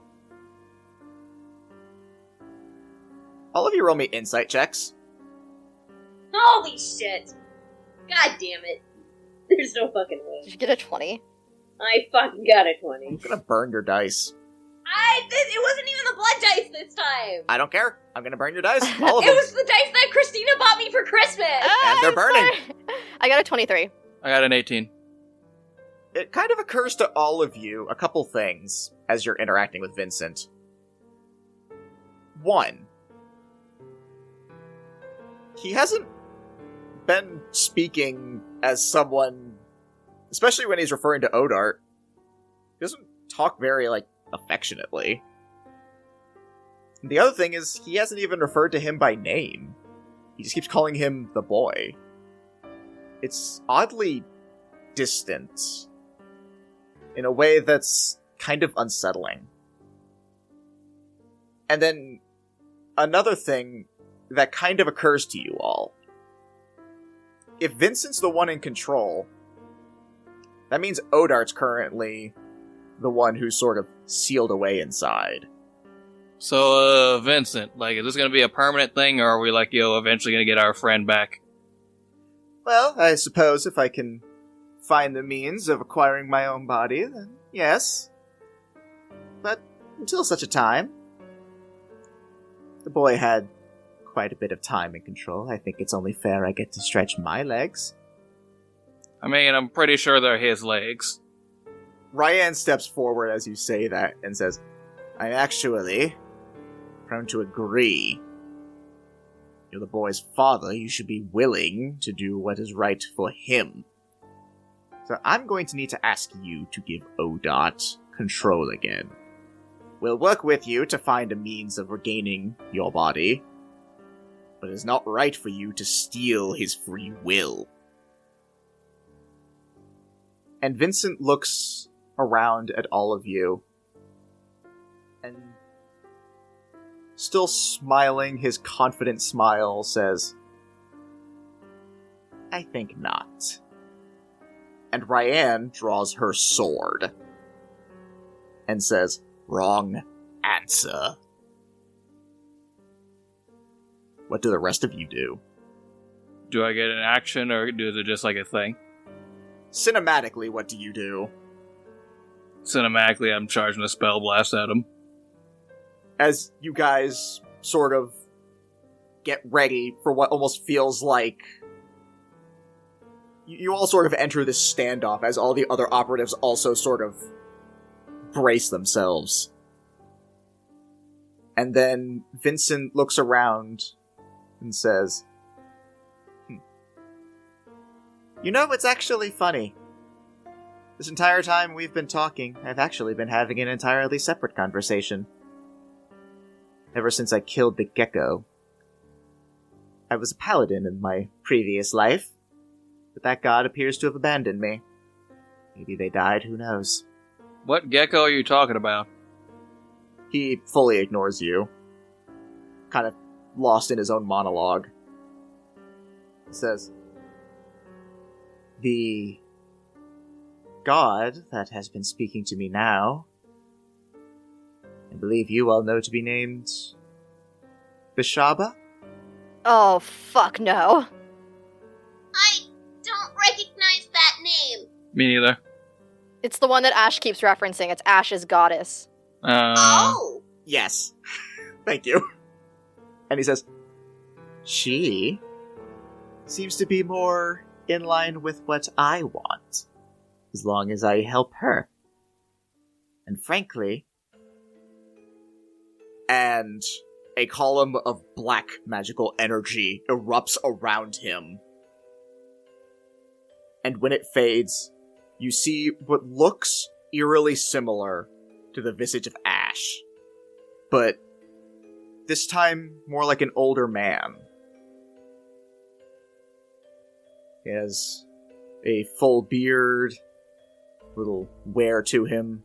[SPEAKER 1] All of you roll me insight checks.
[SPEAKER 7] Holy shit! God damn it. There's no fucking way.
[SPEAKER 3] Did you get a 20?
[SPEAKER 7] I fucking got a
[SPEAKER 1] I'm
[SPEAKER 7] 20.
[SPEAKER 1] gonna burn your dice.
[SPEAKER 7] It wasn't even the blood dice this time!
[SPEAKER 1] I don't care. I'm gonna burn your dice. All of them.
[SPEAKER 7] It was the dice that Christina bought me for Christmas!
[SPEAKER 1] And they're burning.
[SPEAKER 3] Sorry. I got a 23.
[SPEAKER 4] I got an 18.
[SPEAKER 1] It kind of occurs to all of you a couple things as you're interacting with Vincent. One, he hasn't been speaking as someone, especially when he's referring to Odart. He doesn't talk very, affectionately. The other thing is, he hasn't even referred to him by name. He just keeps calling him the boy. It's oddly distant, in a way that's kind of unsettling. And then, another thing that kind of occurs to you all. If Vincent's the one in control, that means Odart's currently the one who's sort of sealed away inside.
[SPEAKER 4] So, Vincent, is this gonna be a permanent thing, or are we, eventually gonna get our friend back?
[SPEAKER 1] Well, I suppose if I can find the means of acquiring my own body, then yes. But until such a time, the boy had quite a bit of time in control. I think it's only fair I get to stretch my legs.
[SPEAKER 4] I mean, I'm pretty sure they're his legs.
[SPEAKER 1] Ryan steps forward as you say that and says, I'm actually prone to agree. You're the boy's father. You should be willing to do what is right for him. So I'm going to need to ask you to give Odart control again. We'll work with you to find a means of regaining your body, but it's not right for you to steal his free will. And Vincent looks around at all of you, and still smiling his confident smile says, I think not. And Ryan draws her sword and says, wrong answer. What do the rest of you do?
[SPEAKER 4] Do I get an action, or is it just a thing?
[SPEAKER 1] Cinematically, what do you do?
[SPEAKER 4] Cinematically, I'm charging a spell blast at him.
[SPEAKER 1] As you guys sort of get ready for what almost feels like you all sort of enter this standoff as all the other operatives also sort of brace themselves. And then Vincent looks around and says, You know, it's actually funny. This entire time we've been talking, I've actually been having an entirely separate conversation. Ever since I killed the gecko. I was a paladin in my previous life, but that god appears to have abandoned me. Maybe they died, who knows.
[SPEAKER 4] What gecko are you talking about?
[SPEAKER 1] He fully ignores you. Kind of lost in his own monologue. He says, The god that has been speaking to me now, I believe you all know to be named Bishaba?
[SPEAKER 3] Oh, fuck no.
[SPEAKER 2] I don't recognize that name.
[SPEAKER 4] Me neither.
[SPEAKER 3] It's the one that Ash keeps referencing. It's Ash's goddess.
[SPEAKER 2] Oh!
[SPEAKER 1] Yes. Thank you. And he says, She seems to be more in line with what I want, as long as I help her. And frankly... And a column of black magical energy erupts around him. And when it fades, you see what looks eerily similar to the visage of Ash. But this time, more like an older man. He has a full beard, little wear to him.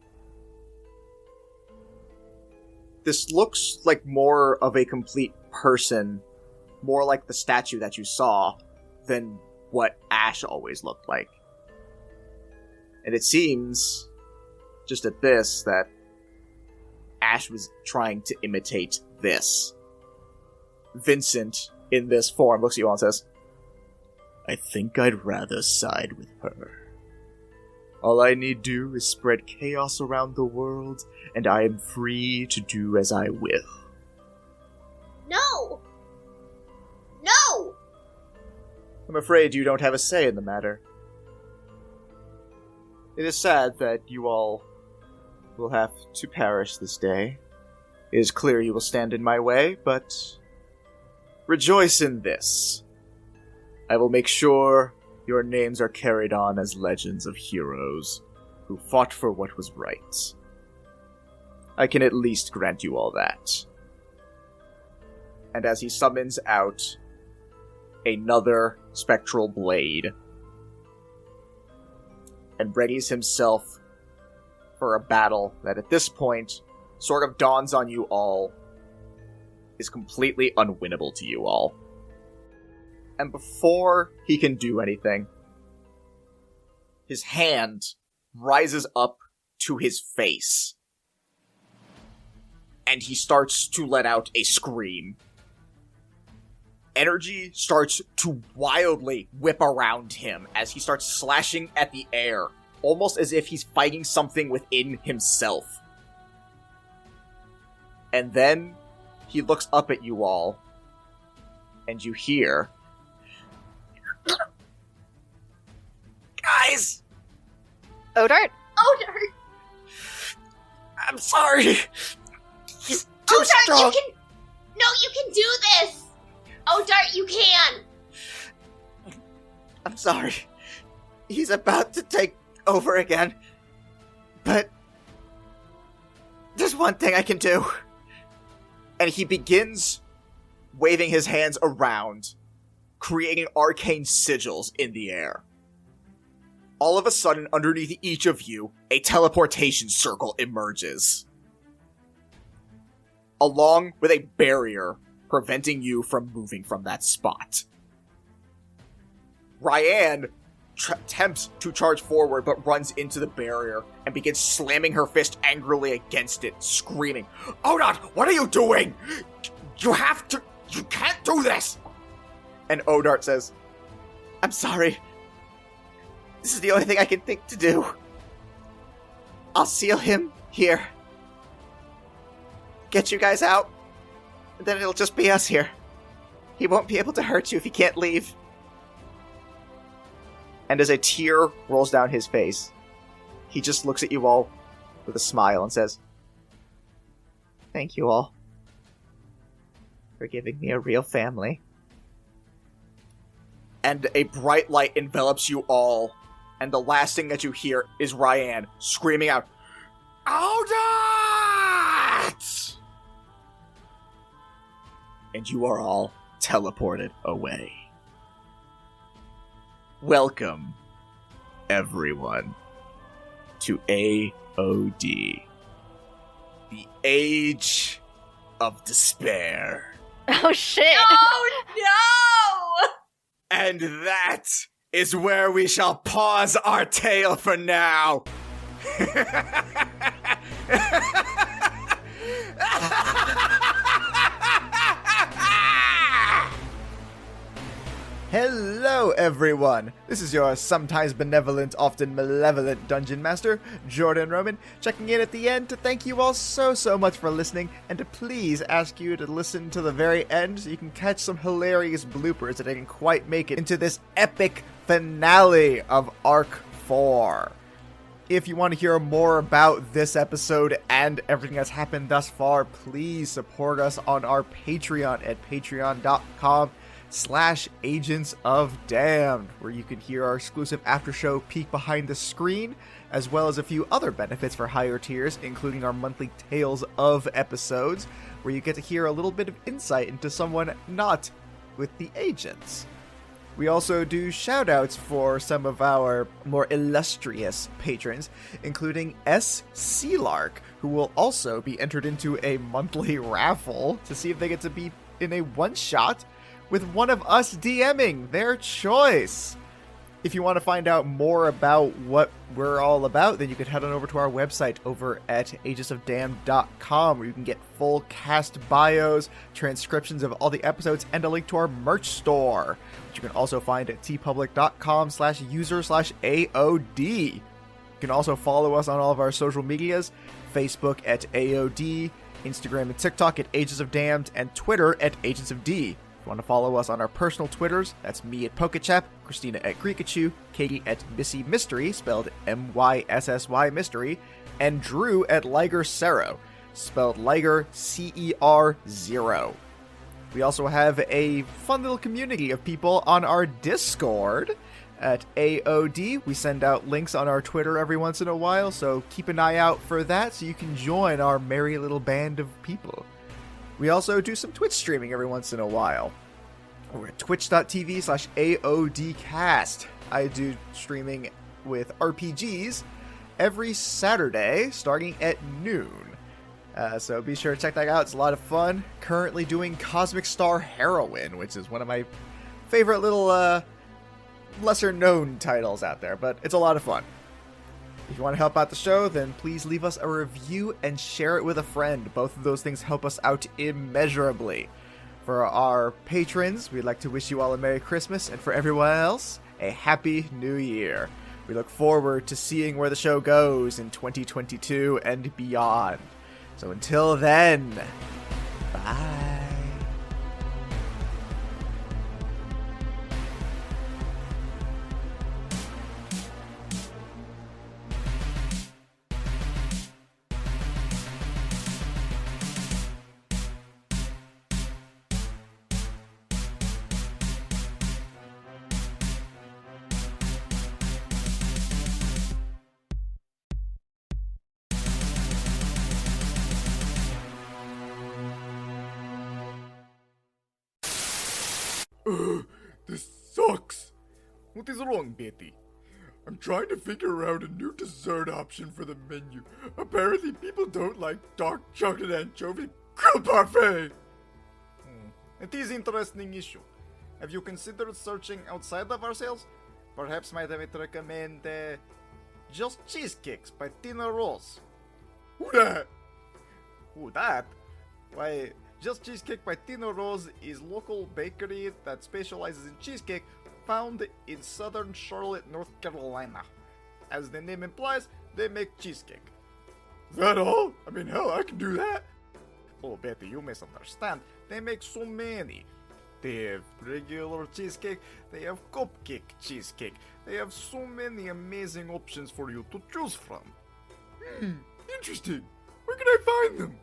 [SPEAKER 1] This looks like more of a complete person, more like the statue that you saw, than what Ash always looked like. And it seems just at this that Ash was trying to imitate this. Vincent, in this form, looks at you all and says, I think I'd rather side with her. All I need do is spread chaos around the world, and I am free to do as I will.
[SPEAKER 7] No! No!
[SPEAKER 1] I'm afraid you don't have a say in the matter. It is sad that you all will have to perish this day. It is clear you will stand in my way, but rejoice in this. I will make sure your names are carried on as legends of heroes who fought for what was right. I can at least grant you all that. And as he summons out another spectral blade and readies himself for a battle that at this point sort of dawns on you all is completely unwinnable to you all. And before he can do anything, his hand rises up to his face, and he starts to let out a scream. Energy starts to wildly whip around him as he starts slashing at the air, almost as if he's fighting something within himself. And then he looks up at you all, and you hear, Guys!
[SPEAKER 3] Odart?
[SPEAKER 7] Odart!
[SPEAKER 1] I'm sorry! He's too
[SPEAKER 7] Odart,
[SPEAKER 1] strong!
[SPEAKER 7] you can... No, you can do this! Odart, you can!
[SPEAKER 1] I'm sorry. He's about to take over again. But there's one thing I can do. And he begins waving his hands around, creating arcane sigils in the air. All of a sudden, underneath each of you, a teleportation circle emerges, along with a barrier preventing you from moving from that spot. Ryan attempts to charge forward, but runs into the barrier and begins slamming her fist angrily against it, screaming, Odot, what are you doing? You can't do this! And Odart says, I'm sorry. This is the only thing I can think to do. I'll seal him here. Get you guys out, and then it'll just be us here. He won't be able to hurt you if he can't leave. And as a tear rolls down his face, he just looks at you all with a smile and says, Thank you all for giving me a real family. And a bright light envelops you all, and the last thing that you hear is Ryan screaming out, Odot! And you are all teleported away. Welcome, everyone, to AOD, the Age of Despair.
[SPEAKER 3] Oh shit!
[SPEAKER 7] Oh no!
[SPEAKER 1] And that is where we shall pause our tale for now. Hello, everyone. This is your sometimes benevolent, often malevolent Dungeon Master, Jordan Roman, checking in at the end to thank you all so much for listening, and to please ask you to listen to the very end so you can catch some hilarious bloopers that didn't quite make it into this epic finale of Arc 4. If you want to hear more about this episode and everything that's happened thus far, please support us on our Patreon at patreon.com/agentsofdamned, where you can hear our exclusive after show peek behind the screen, as well as a few other benefits for higher tiers, including our monthly Tales of episodes, where you get to hear a little bit of insight into someone not with the agents. We also do shoutouts for some of our more illustrious patrons, including S. Sealark, who will also be entered into a monthly raffle to see if they get to be in a one-shot with one of us DMing their choice. If you want to find out more about what we're all about, then you can head on over to our website over at agentsofdamned.com, where you can get full cast bios, transcriptions of all the episodes, and a link to our merch store, which you can also find at tpublic.com/user/AOD. You can also follow us on all of our social medias, Facebook at AOD, Instagram and TikTok at Agents of Damned, and Twitter at Agents of D. If you want to follow us on our personal Twitters, that's me at Pokechap, Christina at Greekachu, Katie at Missy Mystery, spelled MYSSY Mystery, and Drew at Liger Cero, spelled Liger CER0. We also have a fun little community of people on our Discord at AOD. We send out links on our Twitter every once in a while, so keep an eye out for that so you can join our merry little band of people. We also do some Twitch streaming every once in a while. We're at twitch.tv/AODcast. I do streaming with RPGs every Saturday starting at noon. So be sure to check that out. It's a lot of fun. Currently doing Cosmic Star Heroine, which is one of my favorite little lesser known titles out there, but it's a lot of fun. If you want to help out the show, then please leave us a review and share it with a friend. Both of those things help us out immeasurably. For our patrons, we'd like to wish you all a Merry Christmas, and for everyone else, a Happy New Year. We look forward to seeing where the show goes in 2022 and beyond. So until then, bye.
[SPEAKER 8] This sucks. What is wrong, Betty? I'm trying to figure out a new dessert option for the menu. Apparently people don't like dark chocolate anchovy grill parfait. It is interesting issue. Have you considered searching outside of ourselves? Perhaps might I recommend Just Cheesecakes by Tina Rose. Who that? Who that? Why, Just Cheesecake by Tina Rose is local bakery that specializes in cheesecake found in southern Charlotte, North Carolina. As the name implies, they make cheesecake. Is that all? I mean, hell, I can do that. Oh, Betty, you misunderstand. They make so many. They have regular cheesecake, they have cupcake cheesecake. They have so many amazing options for you to choose from. Interesting. Where can I find them?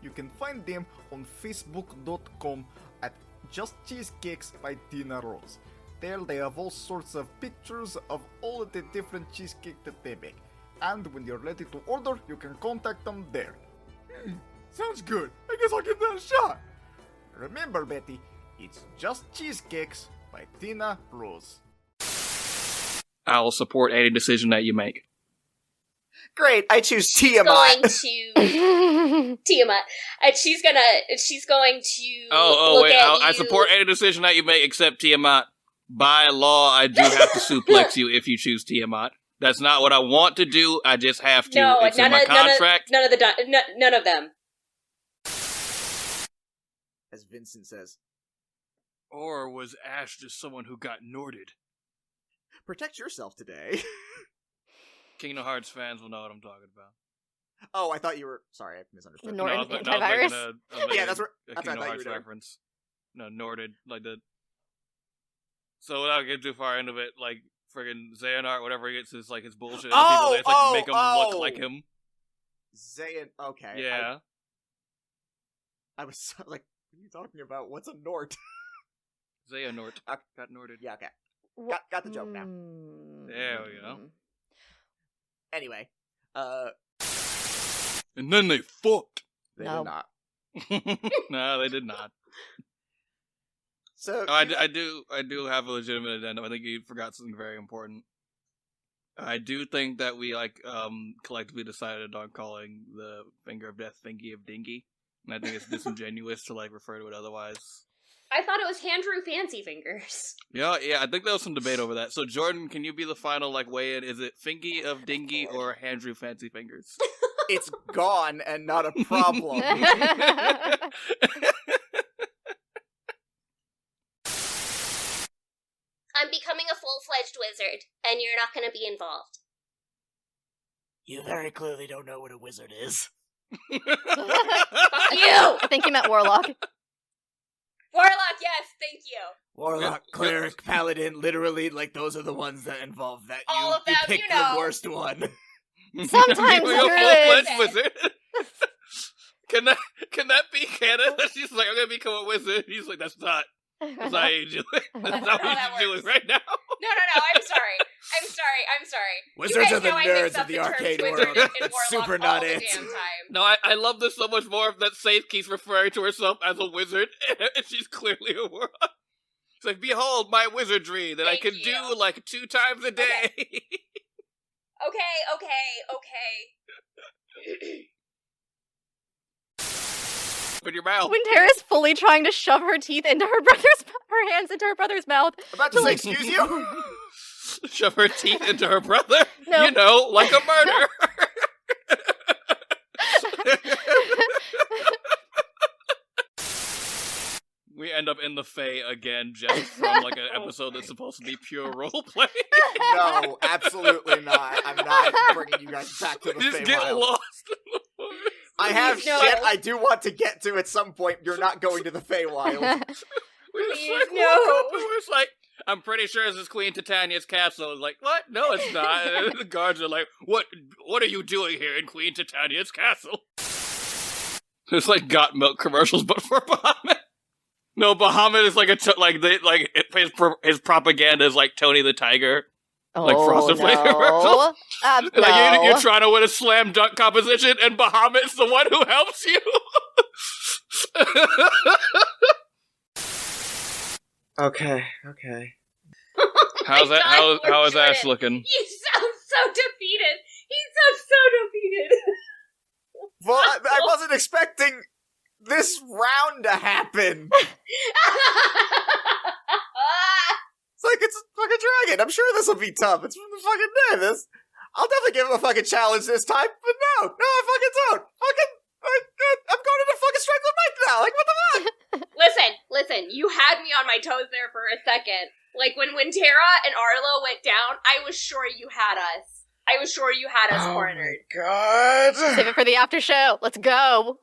[SPEAKER 8] You can find them on facebook.com at Just Cheesecakes by Tina Rose. There they have all sorts of pictures of all of the different cheesecake that they make. And when you're ready to order, you can contact them there. Sounds good. I guess I'll give that a shot. Remember, Betty, it's Just Cheesecakes by Tina Rose.
[SPEAKER 4] I'll support any decision that you make.
[SPEAKER 1] Great, I choose
[SPEAKER 2] Going
[SPEAKER 1] Tiamat.
[SPEAKER 2] to Tiamat, and she's going to.
[SPEAKER 4] Wait! I support any decision that you make except Tiamat. By law, I do have to suplex you if you choose Tiamat. That's not what I want to do. I just have to.
[SPEAKER 2] No,
[SPEAKER 4] it's in my contract.
[SPEAKER 2] None of them.
[SPEAKER 1] As Vincent says,
[SPEAKER 4] Or was Ash just someone who got Norded?
[SPEAKER 1] protect yourself today.
[SPEAKER 4] Kingdom Hearts fans will know what I'm talking about.
[SPEAKER 1] Oh, I thought you were... Sorry, I misunderstood.
[SPEAKER 3] The
[SPEAKER 4] No, I
[SPEAKER 3] Norton
[SPEAKER 4] was making
[SPEAKER 3] antivirus?
[SPEAKER 1] Yeah, that's what I
[SPEAKER 4] Kingdom
[SPEAKER 1] thought you
[SPEAKER 4] Hearts
[SPEAKER 1] were doing.
[SPEAKER 4] reference. No, Norded, like the... So without getting too far into it, like, friggin' Xehanort, whatever he gets is, like, his bullshit. And people there, like, make him look like him.
[SPEAKER 1] Zayn... Okay.
[SPEAKER 4] Yeah.
[SPEAKER 1] I was like, what are you talking about? What's a Nort?
[SPEAKER 4] Xehanort. Got Norded.
[SPEAKER 1] Yeah, okay. Got the joke now.
[SPEAKER 4] There we go.
[SPEAKER 1] Anyway,
[SPEAKER 4] And then they fucked.
[SPEAKER 1] they
[SPEAKER 3] No.
[SPEAKER 1] did not.
[SPEAKER 4] No, they did not.
[SPEAKER 1] So,
[SPEAKER 4] Oh, I do have a legitimate addendum. I think you forgot something very important. I do think that we collectively decided on calling the Finger of Death Fingy of Dingy, and I think it's disingenuous to refer to it otherwise.
[SPEAKER 2] I thought it was hand drew fancy fingers.
[SPEAKER 4] Yeah, I think there was some debate over that. So, Jordan, can you be the final, weigh-in? Is it Fingy of Dingy or hand drew fancy fingers?
[SPEAKER 1] It's gone and not a problem.
[SPEAKER 2] I'm becoming a full-fledged wizard, and you're not going to be involved.
[SPEAKER 6] You very clearly don't know what a wizard is.
[SPEAKER 2] You!
[SPEAKER 3] I think you meant warlock.
[SPEAKER 7] Warlock, yes, thank you.
[SPEAKER 6] Warlock, cleric, paladin, literally, those are the ones that involve that.
[SPEAKER 7] All of them,
[SPEAKER 6] you pick
[SPEAKER 7] you know.
[SPEAKER 6] the worst one.
[SPEAKER 3] Sometimes
[SPEAKER 4] You're a
[SPEAKER 3] druids.
[SPEAKER 4] full-fledged wizard. Can that be canon? She's like, I'm gonna become a wizard. He's like, that's not how you do it. That's not what
[SPEAKER 7] that
[SPEAKER 4] you're doing
[SPEAKER 7] works.
[SPEAKER 4] right now.
[SPEAKER 7] No, I'm sorry.
[SPEAKER 6] Wizards
[SPEAKER 7] you guys
[SPEAKER 6] are the
[SPEAKER 7] know I
[SPEAKER 6] nerds
[SPEAKER 7] mix
[SPEAKER 6] of
[SPEAKER 7] up
[SPEAKER 6] the
[SPEAKER 7] terms
[SPEAKER 6] arcade
[SPEAKER 7] wizard
[SPEAKER 6] world.
[SPEAKER 7] and
[SPEAKER 6] That's
[SPEAKER 7] warlock
[SPEAKER 6] super
[SPEAKER 7] all
[SPEAKER 6] not
[SPEAKER 7] the
[SPEAKER 6] it.
[SPEAKER 7] damn time.
[SPEAKER 4] No, I love this so much more that Saith keeps referring to herself as a wizard, and she's clearly a warlock. It's like, behold my wizardry that
[SPEAKER 7] Thank
[SPEAKER 4] I can
[SPEAKER 7] you.
[SPEAKER 4] do 2 times a day.
[SPEAKER 7] Okay.
[SPEAKER 4] Open your mouth.
[SPEAKER 3] Wintera's fully trying to shove her teeth into her hands into her brother's mouth.
[SPEAKER 1] About to say, excuse you?
[SPEAKER 4] Shove her teeth into her brother.
[SPEAKER 3] No.
[SPEAKER 4] You know, like a murder. We end up in the Fae again, just from an episode that's supposed to be pure roleplay.
[SPEAKER 1] No, absolutely not. I'm not bringing you guys back to the
[SPEAKER 4] Just get
[SPEAKER 1] Feywild.
[SPEAKER 4] lost in the forest.
[SPEAKER 1] I have
[SPEAKER 2] No.
[SPEAKER 1] shit I do want to get to at some point. You're not going to the Feywild.
[SPEAKER 4] We just
[SPEAKER 2] Please,
[SPEAKER 4] walk
[SPEAKER 2] no.
[SPEAKER 4] up and we're just I'm pretty sure this is Queen Titania's castle. Like, what? No, it's not. And the guards are like, what are you doing here in Queen Titania's castle? It's like Got Milk commercials, but for Bahamut. No, Bahamut is his propaganda is like Tony the Tiger. Like Frosted Flakes commercials.
[SPEAKER 3] No.
[SPEAKER 4] You're trying to win a slam dunk competition, and Bahamut's the one who helps you.
[SPEAKER 1] Okay.
[SPEAKER 4] How's that? How is Ash looking?
[SPEAKER 7] You sound so defeated. He sounds so defeated.
[SPEAKER 1] Well, I wasn't expecting this round to happen. It's like it's a fucking dragon. I'm sure this will be tough. It's from the fucking day. I'll definitely give him a fucking challenge this time, but no, I fucking don't. I'm going into fucking strength with Mike now. Like, what the fuck?
[SPEAKER 7] Listen, you had me on my toes there for a second. Like, when Wintera and Arlo went down, I was sure you had us.
[SPEAKER 1] Oh
[SPEAKER 7] cornered.
[SPEAKER 1] God.
[SPEAKER 3] Save it for the after show. Let's go.